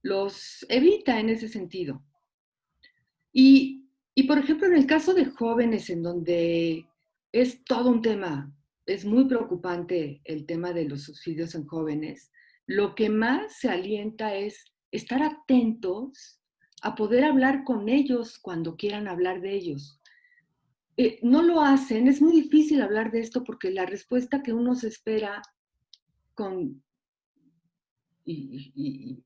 los evita en ese sentido. Y por ejemplo, en el caso de jóvenes, en donde es todo un tema, es muy preocupante el tema de los suicidios en jóvenes, lo que más se alienta es estar atentos a poder hablar con ellos cuando quieran hablar de ellos. No lo hacen, es muy difícil hablar de esto porque la respuesta que uno se espera y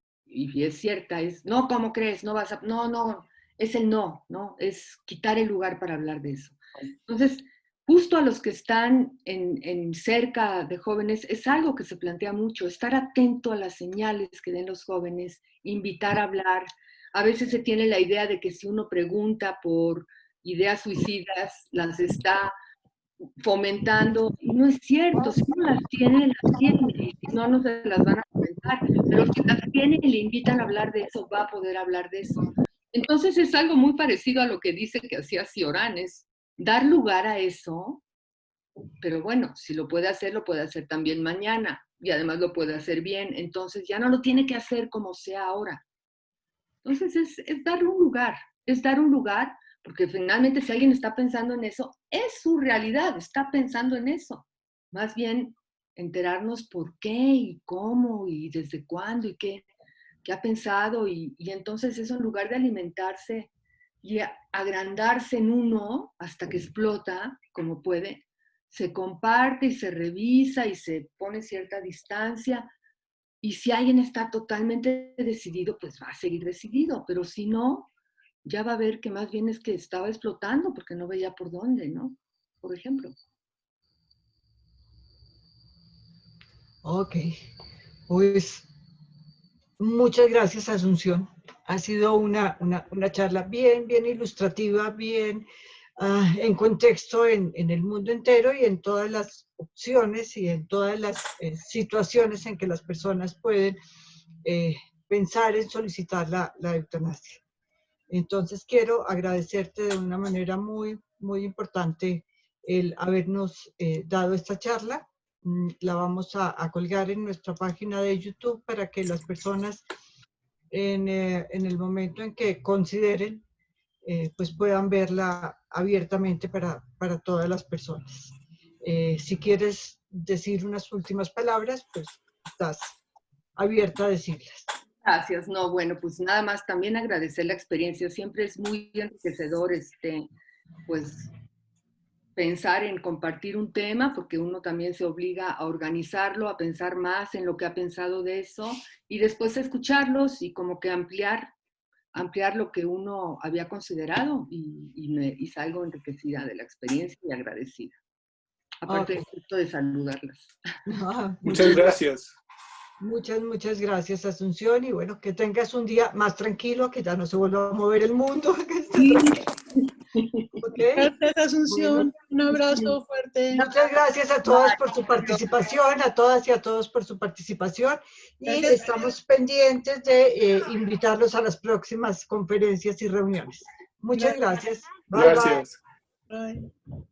es cierta, es, no, ¿cómo crees? No vas a, no, es el no, es quitar el lugar para hablar de eso. Entonces, justo a los que están en cerca de jóvenes, es algo que se plantea mucho, estar atento a las señales que den los jóvenes, invitar a hablar. A veces se tiene la idea de que si uno pregunta por ideas suicidas, las está fomentando. No es cierto, si uno las tiene, y si no, no se las van a fomentar. Pero si las tiene y le invitan a hablar de eso, va a poder hablar de eso. Entonces es algo muy parecido a lo que dice que hacía Cioran, es dar lugar a eso, pero bueno, si lo puede hacer también mañana, y además lo puede hacer bien, entonces ya no lo tiene que hacer como sea ahora. Entonces es dar un lugar, porque finalmente si alguien está pensando en eso, es su realidad, está pensando en eso. Más bien enterarnos por qué y cómo y desde cuándo y qué ha pensado y entonces eso en lugar de alimentarse y agrandarse en uno hasta que explota como puede, se comparte y se revisa y se pone cierta distancia. Y si alguien está totalmente decidido, pues va a seguir decidido, pero si no, ya va a ver que más bien es que estaba explotando porque no veía por dónde, ¿no? Por ejemplo. Ok, pues muchas gracias, Asunción. Ha sido una charla bien ilustrativa, bien en contexto en el mundo entero y en todas las opciones y en todas las situaciones en que las personas pueden pensar en solicitar la eutanasia. Entonces quiero agradecerte de una manera muy importante el habernos dado esta charla. La vamos a colgar en nuestra página de YouTube para que las personas en el momento en que consideren pues puedan verla abiertamente para todas las personas. Si quieres decir unas últimas palabras, pues estás abierta a decirlas. Gracias. No, bueno, pues nada más también agradecer la experiencia. Siempre es muy enriquecedor, pues, pensar en compartir un tema, porque uno también se obliga a organizarlo, a pensar más en lo que ha pensado de eso, y después escucharlos y como que ampliar lo que uno había considerado, y salgo enriquecida de la experiencia y agradecida. Aparte de saludarlas. Muchas gracias. Muchas gracias, Asunción. Y bueno, que tengas un día más tranquilo, que ya no se vuelva a mover el mundo. Que estés tranquilo. ¿Okay? Gracias, Asunción. Un abrazo fuerte. Muchas gracias a todos por su participación, a todas y a todos por su participación. Y Gracias. estamos pendientes de invitarlos a las próximas conferencias y reuniones. Muchas gracias. Bye, bye. Gracias. Bye.